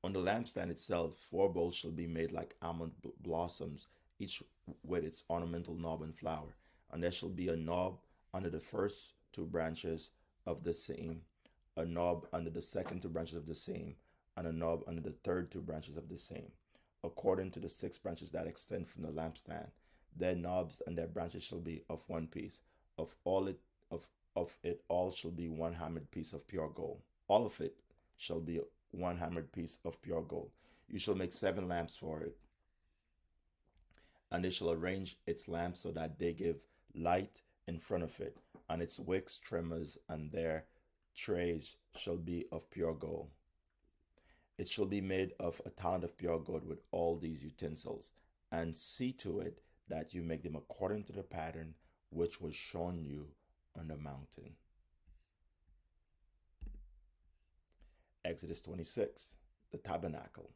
On the lampstand itself, 4 bowls shall be made like almond blossoms, each with its ornamental knob and flower. And there shall be a knob under the first 2 branches of the same, a knob under the second 2 branches of the same, and a knob under the third 2 branches of the same, according to the 6 branches that extend from the lampstand. Their knobs and their branches shall be of one piece. Of it all shall be one hammered piece of pure gold. All of it shall be one hammered piece of pure gold. You shall make 7 lamps for it, and they shall arrange its lamps so that they give light in front of it, and its wicks, trimmers, and their trays shall be of pure gold. It shall be made of a talent of pure gold with all these utensils, and see to it that you make them according to the pattern which was shown you on the mountain. Exodus 26, the tabernacle.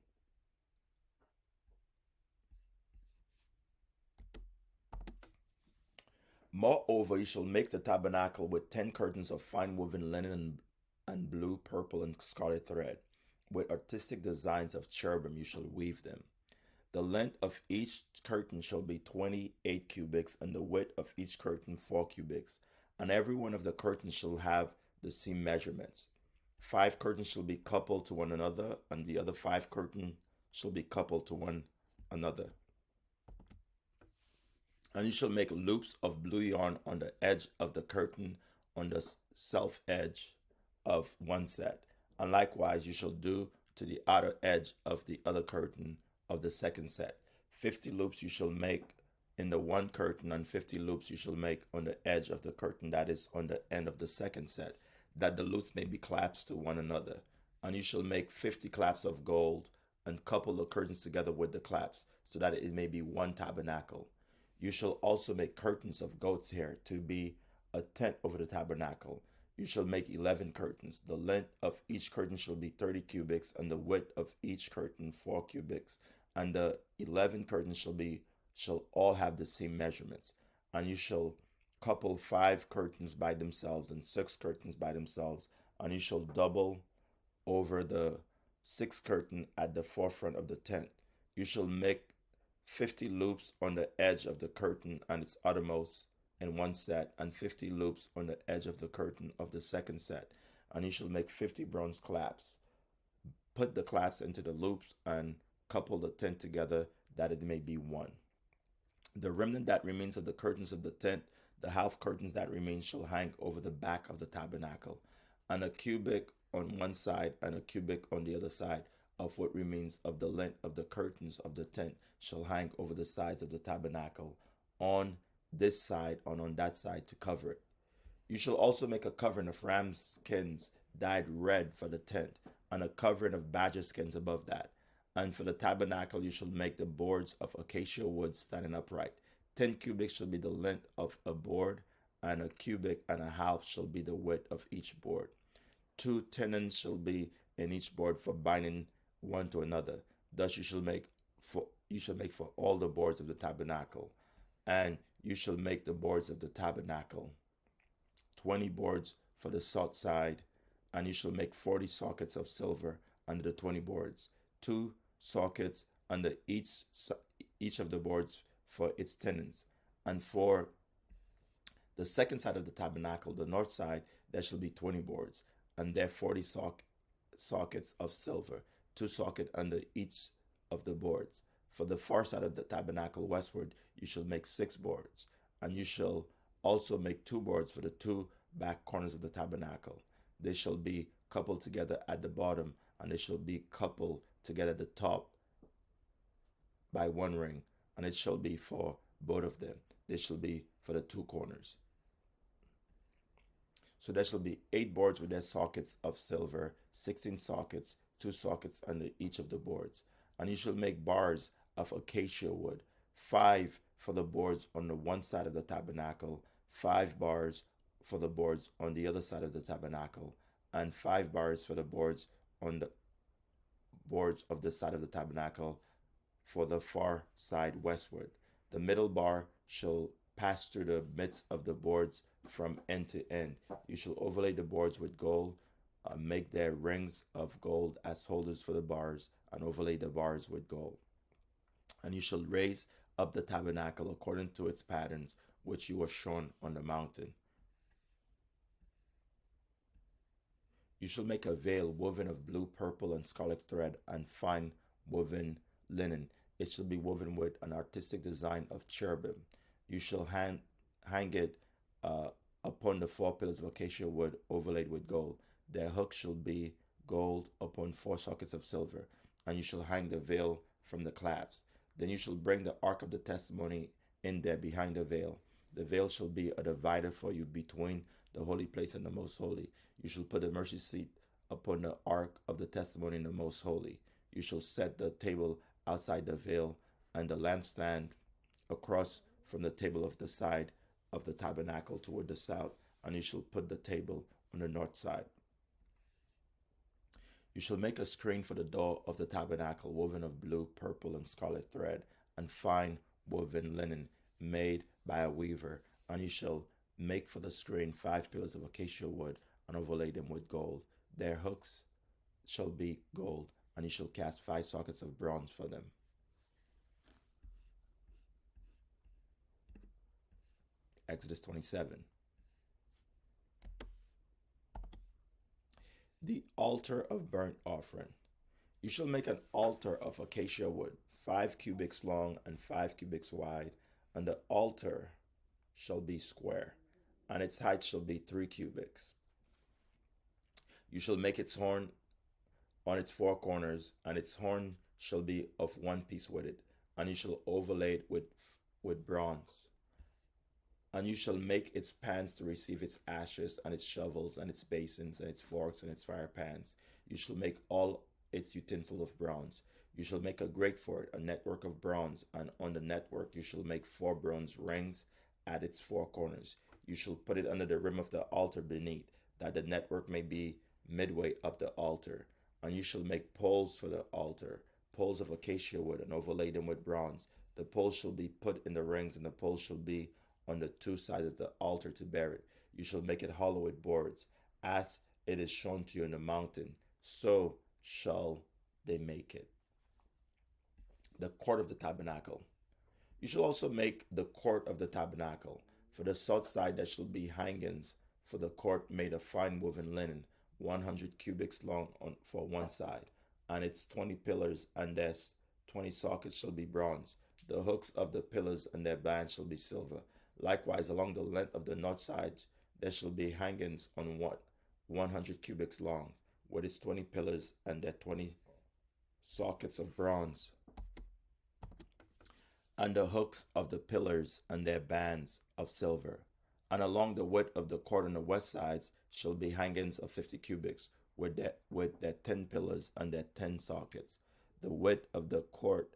Moreover, you shall make the tabernacle with 10 curtains of fine woven linen and blue, purple, and scarlet thread. With artistic designs of cherubim you shall weave them. The length of each curtain shall be 28 cubits, and the width of each curtain 4 cubits. And every one of the curtains shall have the same measurements. 5 curtains shall be coupled to one another, and the other 5 curtains shall be coupled to one another. And you shall make loops of blue yarn on the edge of the curtain on the self edge of one set. And likewise you shall do to the outer edge of the other curtain of the second set. 50 loops you shall make in the one curtain, and 50 loops you shall make on the edge of the curtain that is on the end of the second set, that the loops may be clasped to one another. And you shall make 50 claps of gold, and couple the curtains together with the claps, so that it may be one tabernacle. You shall also make curtains of goat's hair to be a tent over the tabernacle. You shall make 11 curtains. The length of each curtain shall be 30 cubits, and the width of each curtain 4 cubits. And the 11 curtains shall all have the same measurements. And you shall couple 5 curtains by themselves and 6 curtains by themselves, and you shall double over the 6th curtain at the forefront of the tent. You shall make 50 loops on the edge of the curtain and its uttermost in one set, and 50 loops on the edge of the curtain of the second set. And you shall make 50 bronze claps. Put the claps into the loops and couple the tent together, that it may be one. The remnant that remains of the curtains of the tent, the half curtains that remain, shall hang over the back of the tabernacle, and a cubit on one side and a cubit on the other side of what remains of the length of the curtains of the tent shall hang over the sides of the tabernacle, on this side and on that side, to cover it. You shall also make a covering of ram skins dyed red for the tent, and a covering of badger skins above that. And for the tabernacle, you shall make the boards of acacia wood standing upright. 10 cubits shall be the length of a board, and a cubit and a half shall be the width of each board. 2 tenons shall be in each board for binding one to another. Thus you shall make for all the boards of the tabernacle. And you shall make the boards of the tabernacle 20 boards for the south side, and you shall make 40 sockets of silver under the 20 boards, 2 sockets under each of the boards for its tenons. And for the second side of the tabernacle, the north side, there shall be 20 boards, and there 40 sockets of silver, 2 sockets under each of the boards. For the far side of the tabernacle westward, you shall make 6 boards, and you shall also make 2 boards for the 2 back corners of the tabernacle. They shall be coupled together at the bottom, and they shall be coupled together at the top by 1 ring, and it shall be for both of them. They shall be for the 2 corners. So there shall be 8 boards with their sockets of silver, 16 sockets, 2 sockets under each of the boards. And you shall make bars of acacia wood, 5 for the boards on the one side of the tabernacle, 5 bars for the boards on the other side of the tabernacle, and 5 bars for the boards on the boards of the side of the tabernacle for the far side westward. The middle bar shall pass through the midst of the boards from end to end. You shall overlay the boards with gold, make their rings of gold as holders for the bars, and overlay the bars with gold. And you shall raise up the tabernacle according to its patterns, which you were shown on the mountain. You shall make a veil woven of blue, purple, and scarlet thread, and fine woven linen. It shall be woven with an artistic design of cherubim. You shall hang it upon the 4 pillars of acacia wood overlaid with gold. Their hooks shall be gold upon 4 sockets of silver, and you shall hang the veil from the clasps. Then you shall bring the ark of the testimony in there behind the veil. The veil shall be a divider for you between the holy place and the most holy. You shall put the mercy seat upon the ark of the testimony in the most holy. You shall set the table outside the veil, and the lampstand across from the table of the side of the tabernacle toward the south, and you shall put the table on the north side. You shall make a screen for the door of the tabernacle, woven of blue, purple, and scarlet thread, and fine woven linen, made by a weaver. And you shall make for the screen 5 pillars of acacia wood, and overlay them with gold. Their hooks shall be gold, and you shall cast 5 sockets of bronze for them. Exodus 27. The altar of burnt offering. You shall make an altar of acacia wood, 5 cubits long and 5 cubits wide, and the altar shall be square, and its height shall be 3 cubits. You shall make its horn on its 4 corners, and its horn shall be of 1 piece with it, and you shall overlay it with bronze. And you shall make its pans to receive its ashes, and its shovels, and its basins, and its forks, and its fire pans. You shall make all its utensils of bronze. You shall make a grate for it, a network of bronze, and on the network you shall make 4 bronze rings at its 4 corners. You shall put it under the rim of the altar beneath, that the network may be midway up the altar. And you shall make poles for the altar, poles of acacia wood, and overlay them with bronze. The poles shall be put in the rings, and the poles shall be on the 2 sides of the altar to bear it. You shall make it hollow with boards, as it is shown to you in the mountain, so shall they make it. The court of the tabernacle. You shall also make the court of the tabernacle. For the south side there shall be hangings for the court made of fine woven linen, 100 cubits long for one side, and its 20 pillars and their 20 sockets shall be bronze. The hooks of the pillars and their bands shall be silver. Likewise, along the length of the north side, there shall be hangings on 100 cubits long, with its 20 pillars and their 20 sockets of bronze. And the hooks of the pillars and their bands of silver. And along the width of the court on the west sides shall be hangings of 50 cubits, with their 10 pillars and their 10 sockets. The width of the court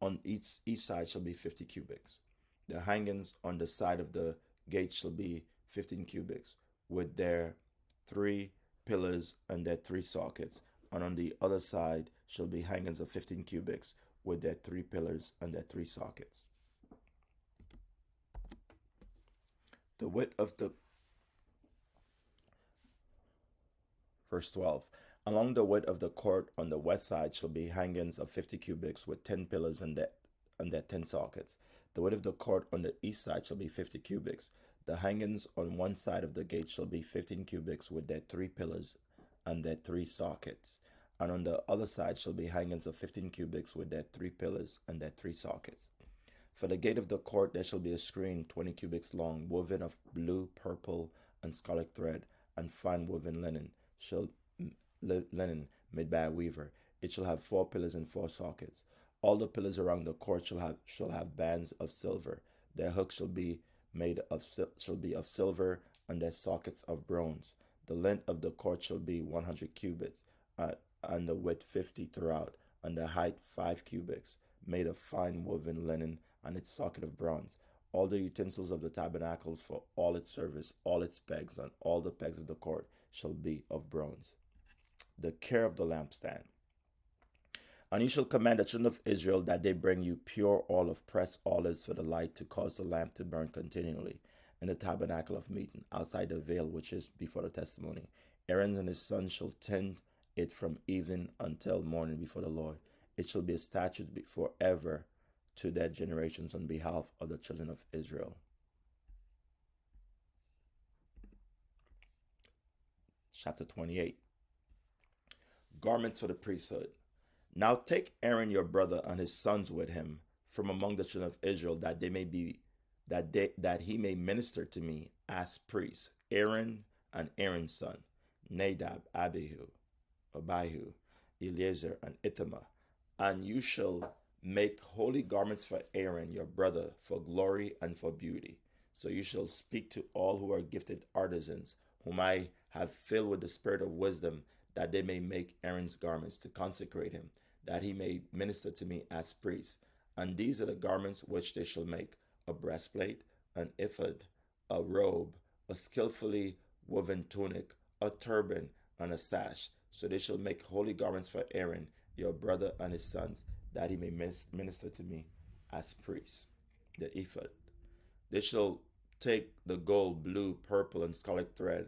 on each side shall be 50 cubits. The hangings on the side of the gate shall be 15 cubits, with their 3 pillars and their 3 sockets. And on the other side shall be hangings of 15 cubits, with their 3 pillars and their 3 sockets. The width of the Verse 12. Along the width of the court on the west side shall be hangings of 50 cubits with 10 pillars and their 10 sockets. The width of the court on the east side shall be 50 cubits. The hangings on one side of the gate shall be 15 cubits with their 3 pillars and their 3 sockets. And on the other side shall be hangings of 15 cubits with their 3 pillars and their 3 sockets. For the gate of the court there shall be a screen 20 cubits long, woven of blue, purple, and scarlet thread, and fine woven linen made by a weaver. It shall have 4 pillars and 4 sockets. All the pillars around the court shall have bands of silver. Their hooks shall be of silver, and their sockets of bronze. The length of the court shall be 100 cubits, and the width 50 throughout, and the height 5 cubits, made of fine woven linen, and its socket of bronze. All the utensils of the tabernacles for all its service, all its pegs, and all the pegs of the court shall be of bronze. The care of the lampstand. And you shall command the children of Israel that they bring you pure oil of pressed olives for the light, to cause the lamp to burn continually in the tabernacle of meeting, outside the veil which is before the testimony. Aaron and his sons shall tend it from evening until morning before the Lord. It shall be a statute forever to their generations on behalf of the children of Israel. Chapter 28. Garments for the priesthood. Now take Aaron your brother and his sons with him from among the children of Israel, that he may minister to me as priests. Aaron and Aaron's son, Nadab, Abihu, Eleazar, and Ithamar. And you shall make holy garments for Aaron your brother, for glory and for beauty. So you shall speak to all who are gifted artisans, whom I have filled with the spirit of wisdom, that they may make Aaron's garments, to consecrate him, that he may minister to me as priest. And these are the garments which they shall make: a breastplate, an ephod, a robe, a skillfully woven tunic, a turban, and a sash. So they shall make holy garments for Aaron your brother and his sons, that he may minister to me as priests. The ephod. They shall take the gold, blue, purple, and scarlet thread,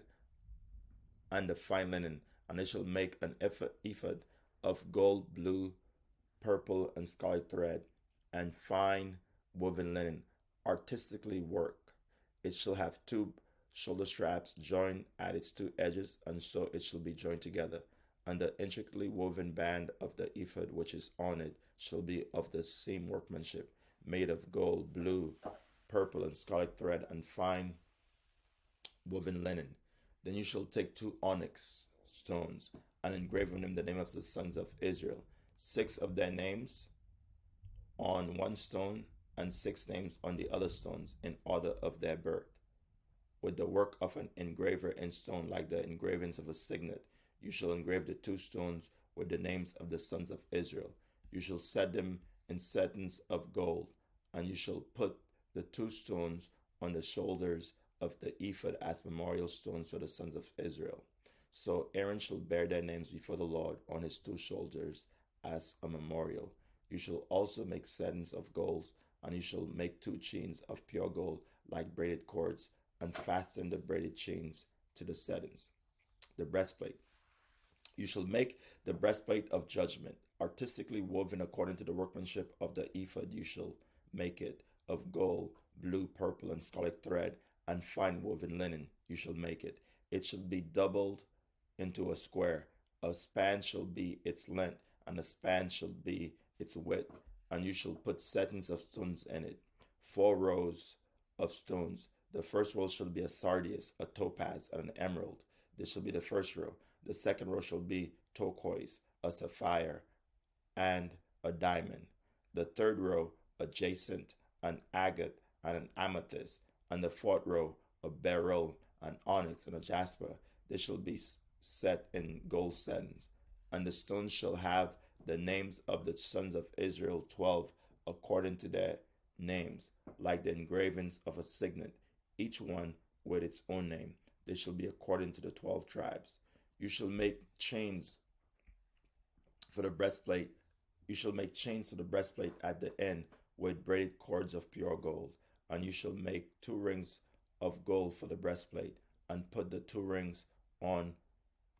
and the fine linen, and they shall make an ephod of gold, blue, purple, and scarlet thread, and fine woven linen, artistically worked. It shall have 2 shoulder straps joined at its 2 edges, and so it shall be joined together. And the intricately woven band of the ephod which is on it shall be of the same workmanship, made of gold, blue, purple, and scarlet thread, and fine woven linen. Then you shall take 2 onyx stones, and engrave on them the name of the sons of Israel, 6 of their names on one stone, and 6 names on the other stones, in order of their birth, with the work of an engraver in stone, like the engravings of a signet. You shall engrave the 2 stones with the names of the sons of Israel. You shall set them in settings of gold, and you shall put the 2 stones on the shoulders of the ephod as memorial stones for the sons of Israel. So Aaron shall bear their names before the Lord on his 2 shoulders as a memorial. You shall also make settings of gold, and you shall make 2 chains of pure gold, like braided cords, and fasten the braided chains to the settings. The breastplate. You shall make the breastplate of judgment, artistically woven according to the workmanship of the ephod. You shall make it of gold, blue, purple, and scarlet thread, and fine woven linen. You shall make it. It shall be doubled into a square. A span shall be its length, and a span shall be its width. And you shall put settings of stones in it, 4 rows of stones. The first row shall be a sardius, a topaz, and an emerald. This shall be the first row. The second row shall be turquoise, a sapphire, and a diamond. The third row, a jacinth, an agate, and an amethyst. And the fourth row, a beryl, an onyx, and a jasper. They shall be set in gold settings. And the stones shall have the names of the sons of Israel, 12, according to their names, like the engravings of a signet, each one with its own name. They shall be according to the 12 tribes. You shall make chains for the breastplate. You shall make chains for the breastplate at the end with braided cords of pure gold. And you shall make 2 rings of gold for the breastplate, and put the 2 rings on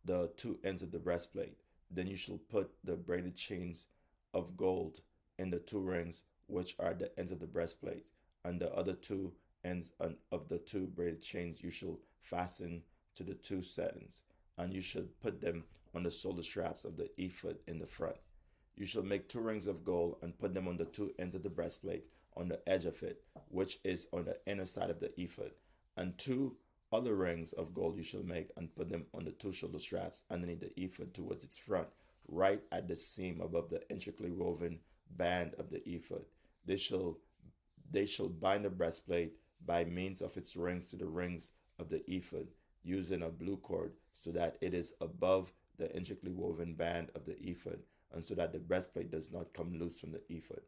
the 2 ends of the breastplate. Then you shall put the braided chains of gold in the 2 rings which are the ends of the breastplate, and the other 2 ends of the 2 braided chains you shall fasten to the 2 settings, and you shall put them on the shoulder straps of the ephod in the front. You shall make 2 rings of gold and put them on the 2 ends of the breastplate, on the edge of it, which is on the inner side of the ephod. And 2 other rings of gold you shall make, and put them on the 2 shoulder straps underneath the ephod towards its front, right at the seam above the intricately woven band of the ephod. They shall bind the breastplate by means of its rings to the rings of the ephod, using a blue cord, so that it is above the intricately woven band of the ephod, and so that the breastplate does not come loose from the ephod.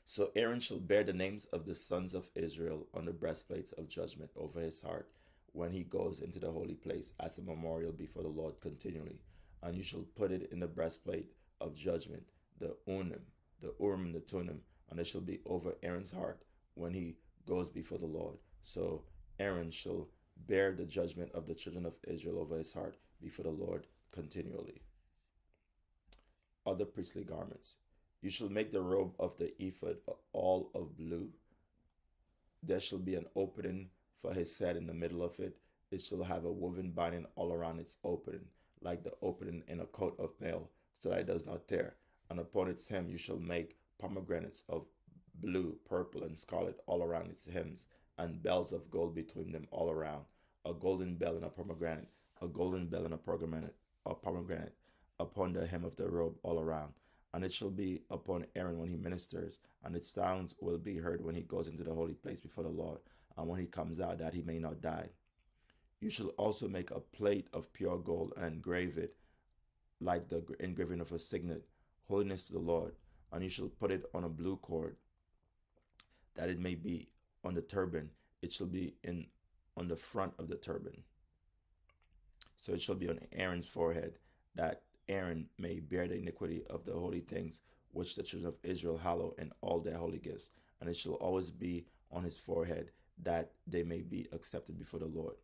So Aaron shall bear the names of the sons of Israel on the breastplates of judgment over his heart when he goes into the holy place as a memorial before the Lord continually. And you shall put it in the breastplate of judgment, the Urim, and the Thummim, and it shall be over Aaron's heart when he goes before the Lord. So Aaron shall bear the judgment of the children of Israel over his heart before the Lord continually. Other priestly garments. You shall make the robe of the ephod all of blue. There shall be an opening for his head in the middle of it. It shall have a woven binding all around its opening, like the opening in a coat of mail, so that it does not tear. And upon its hem you shall make pomegranates of blue, purple, and scarlet all around its hems, and bells of gold between them all around. A golden bell and a pomegranate, a golden bell and a pomegranate upon the hem of the robe all around. And it shall be upon Aaron when he ministers, and its sounds will be heard when he goes into the holy place before the Lord, and when he comes out, that he may not die. You shall also make a plate of pure gold and engrave it like the engraving of a signet, holiness to the Lord. And you shall put it on a blue cord, that it may be on the turban. It shall be on the front of the turban. So it shall be on Aaron's forehead, that Aaron may bear the iniquity of the holy things which the children of Israel hallow in all their holy gifts. And it shall always be on his forehead, that they may be accepted before the Lord.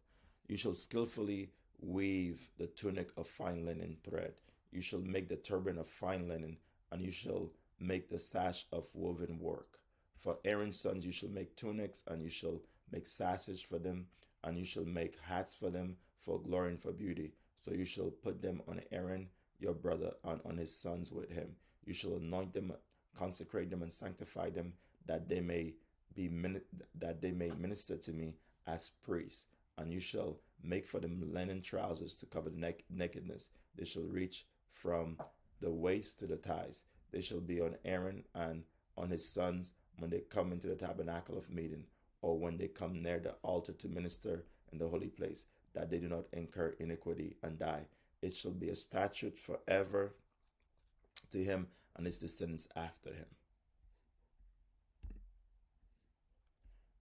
You shall skillfully weave the tunic of fine linen thread. You shall make the turban of fine linen, and you shall make the sash of woven work. For Aaron's sons you shall make tunics, and you shall make sashes for them, and you shall make hats for them, for glory and for beauty. So you shall put them on Aaron your brother, and on his sons with him. You shall anoint them, consecrate them, and sanctify them, that they may minister to me as priests. And you shall make for them linen trousers to cover the nakedness. They shall reach from the waist to the thighs. They shall be on Aaron and on his sons when they come into the tabernacle of meeting, or when they come near the altar to minister in the holy place, that they do not incur iniquity and die. It shall be a statute forever to him and his descendants after him.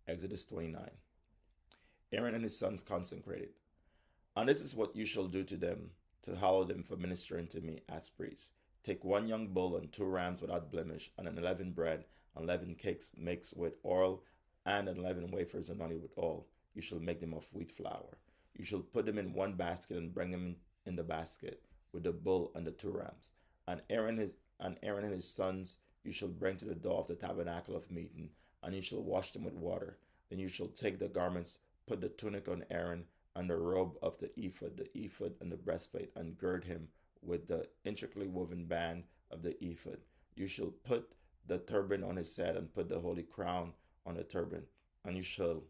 Exodus 29. Aaron and his sons consecrated. And this is what you shall do to them, to hallow them for ministering to me as priests. Take 1 young bull and 2 rams without blemish, and 11 bread, and 11 cakes mixed with oil, and 11 wafers anointed with oil. You shall make them of wheat flour. You shall put them in 1 basket and bring them in the basket with the bull and the 2 rams. And Aaron and his sons you shall bring to the door of the tabernacle of meeting, and you shall wash them with water. Then you shall take the garments, put the tunic on Aaron, and the robe of the ephod and the breastplate, and gird him with the intricately woven band of the ephod. You shall put the turban on his head, and put the holy crown on the turban. And you shall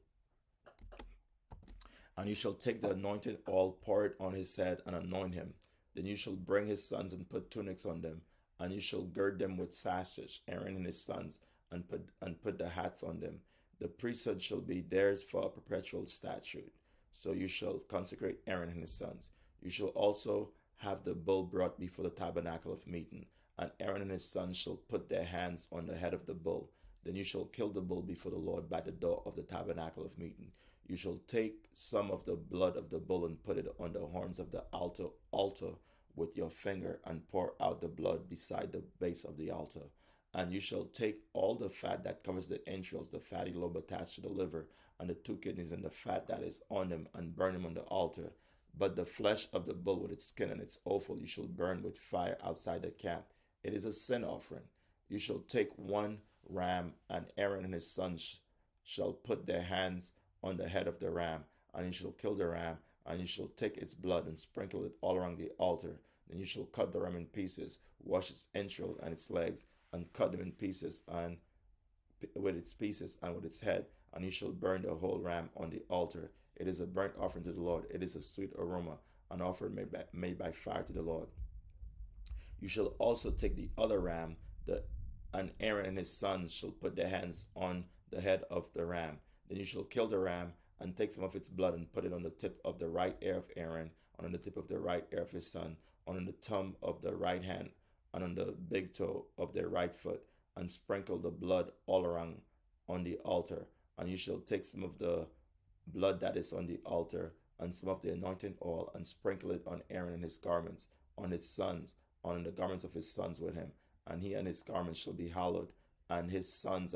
take the anointing oil, pour it on his head, and anoint him. Then you shall bring his sons and put tunics on them, and you shall gird them with sashes, Aaron and his sons, and put the hats on them. The priesthood shall be theirs for a perpetual statute. So you shall consecrate Aaron and his sons. You shall also have the bull brought before the tabernacle of meeting, and Aaron and his sons shall put their hands on the head of the bull. Then you shall kill the bull before the Lord by the door of the tabernacle of meeting. You shall take some of the blood of the bull and put it on the horns of the altar with your finger, and pour out the blood beside the base of the altar. And you shall take all the fat that covers the entrails, the fatty lobe attached to the liver, and the two kidneys, and the fat that is on them, and burn them on the altar. But the flesh of the bull with its skin and its offal you shall burn with fire outside the camp. It is a sin offering. You shall take one ram, and Aaron and his sons shall put their hands on the head of the ram, and you shall kill the ram, and you shall take its blood and sprinkle it all around the altar. Then you shall cut the ram in pieces, wash its entrail and its legs, and cut them in pieces, and with its pieces and with its head, and you shall burn the whole ram on the altar. It is a burnt offering to the Lord. It is a sweet aroma, an offering made by fire to the Lord. You shall also take the other ram, and Aaron and his sons shall put their hands on the head of the ram. Then you shall kill the ram, and take some of its blood, and put it on the tip of the right ear of Aaron, and on the tip of the right ear of his son, on the thumb of the right hand, and on the big toe of their right foot, and sprinkle the blood all around on the altar. And you shall take some of the blood that is on the altar, and some of the anointing oil, and sprinkle it on Aaron and his garments, on his sons, on the garments of his sons with him. And he and his garments shall be hallowed, and his sons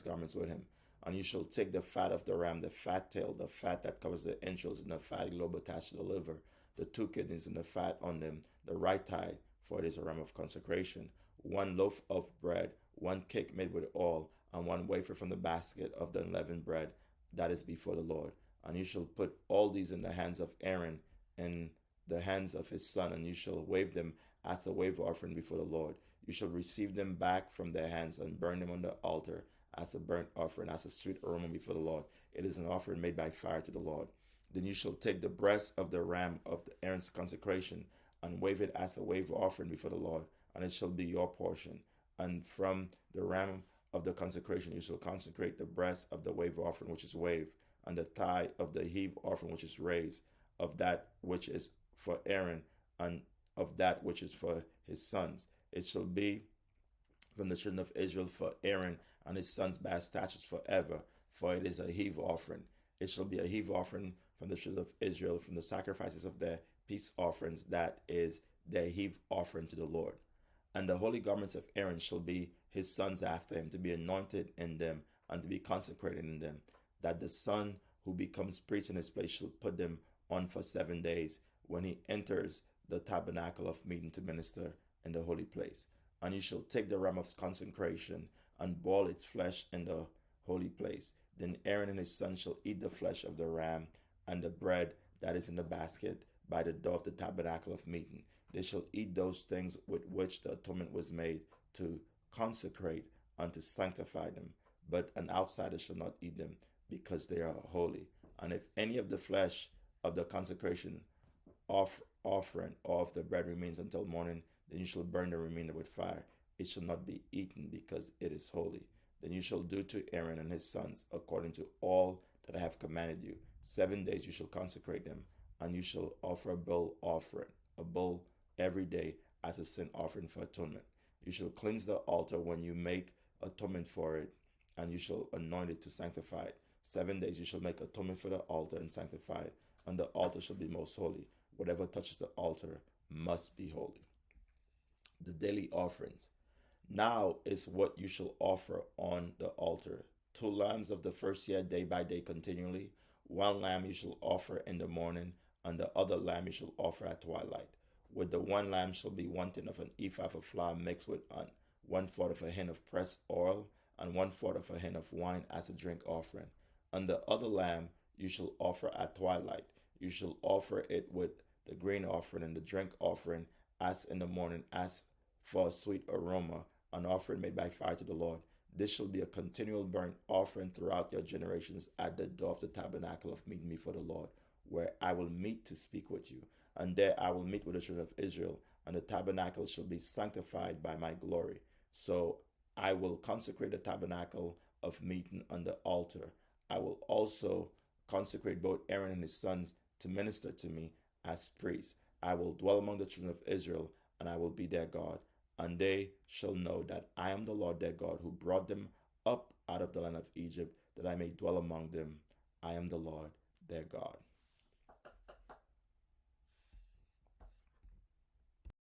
garments with him. And you shall take the fat of the ram, the fat tail, the fat that covers the entrails, and the fatty lobe attached to the liver, the two kidneys and the fat on them, the right thigh, for it is a ram of consecration. 1 loaf of bread, 1 cake made with oil, and 1 wafer from the basket of the unleavened bread that is before the Lord. And you shall put all these in the hands of Aaron and the hands of his son, and you shall wave them as a wave offering before the Lord. You shall receive them back from their hands and burn them on the altar as a burnt offering, as a sweet aroma before the Lord. It is an offering made by fire to the Lord. Then you shall take the breast of the ram of Aaron's consecration, and wave it as a wave offering before the Lord, and it shall be your portion. And from the ram of the consecration you shall consecrate the breast of the wave offering which is waved, and the thigh of the heave offering which is raised, of that which is for Aaron, and of that which is for his sons. It shall be from the children of Israel for Aaron and his sons by statutes forever, for it is a heave offering. It shall be a heave offering from the children of Israel, from the sacrifices of their peace offerings, that is their heave offering to the Lord. And the holy garments of Aaron shall be his sons after him, to be anointed in them, and to be consecrated in them, that the son who becomes priest in his place shall put them on for 7 days, when he enters the tabernacle of meeting to minister in the holy place. And you shall take the ram of consecration, and boil its flesh in the holy place. Then Aaron and his sons shall eat the flesh of the ram, and the bread that is in the basket by the door of the tabernacle of meeting. They shall eat those things with which the atonement was made, to consecrate and to sanctify them. But an outsider shall not eat them, because they are holy. And if any of the flesh of the consecration offering or of the bread remains until morning, then you shall burn the remainder with fire. It shall not be eaten, because it is holy. Then you shall do to Aaron and his sons according to all that I have commanded you. 7 days you shall consecrate them, and you shall offer a bull every day as a sin offering for atonement. You shall cleanse the altar when you make atonement for it, and you shall anoint it to sanctify it. 7 days you shall make atonement for the altar and sanctify it, and the altar shall be most holy. Whatever touches the altar must be holy. The daily offerings. Now is what you shall offer on the altar: 2 lambs of the first year, day by day continually. 1 lamb you shall offer in the morning, and the other lamb you shall offer at twilight. With the 1 lamb shall be 1/10 of an ephah of flour mixed with 1/4 of a hin of pressed oil, and 1/4 of a hin of wine as a drink offering. And the other lamb you shall offer at twilight. You shall offer it with the grain offering and the drink offering as in the morning, as for a sweet aroma, an offering made by fire to the Lord. This shall be a continual burnt offering throughout your generations at the door of the tabernacle of meeting before the Lord, where I will meet to speak with you. And there I will meet with the children of Israel, and the tabernacle shall be sanctified by my glory. So I will consecrate the tabernacle of meeting on the altar. I will also consecrate both Aaron and his sons to minister to me as priests. I will dwell among the children of Israel, and I will be their God. And they shall know that I am the Lord their God, who brought them up out of the land of Egypt, that I may dwell among them. I am the Lord their God.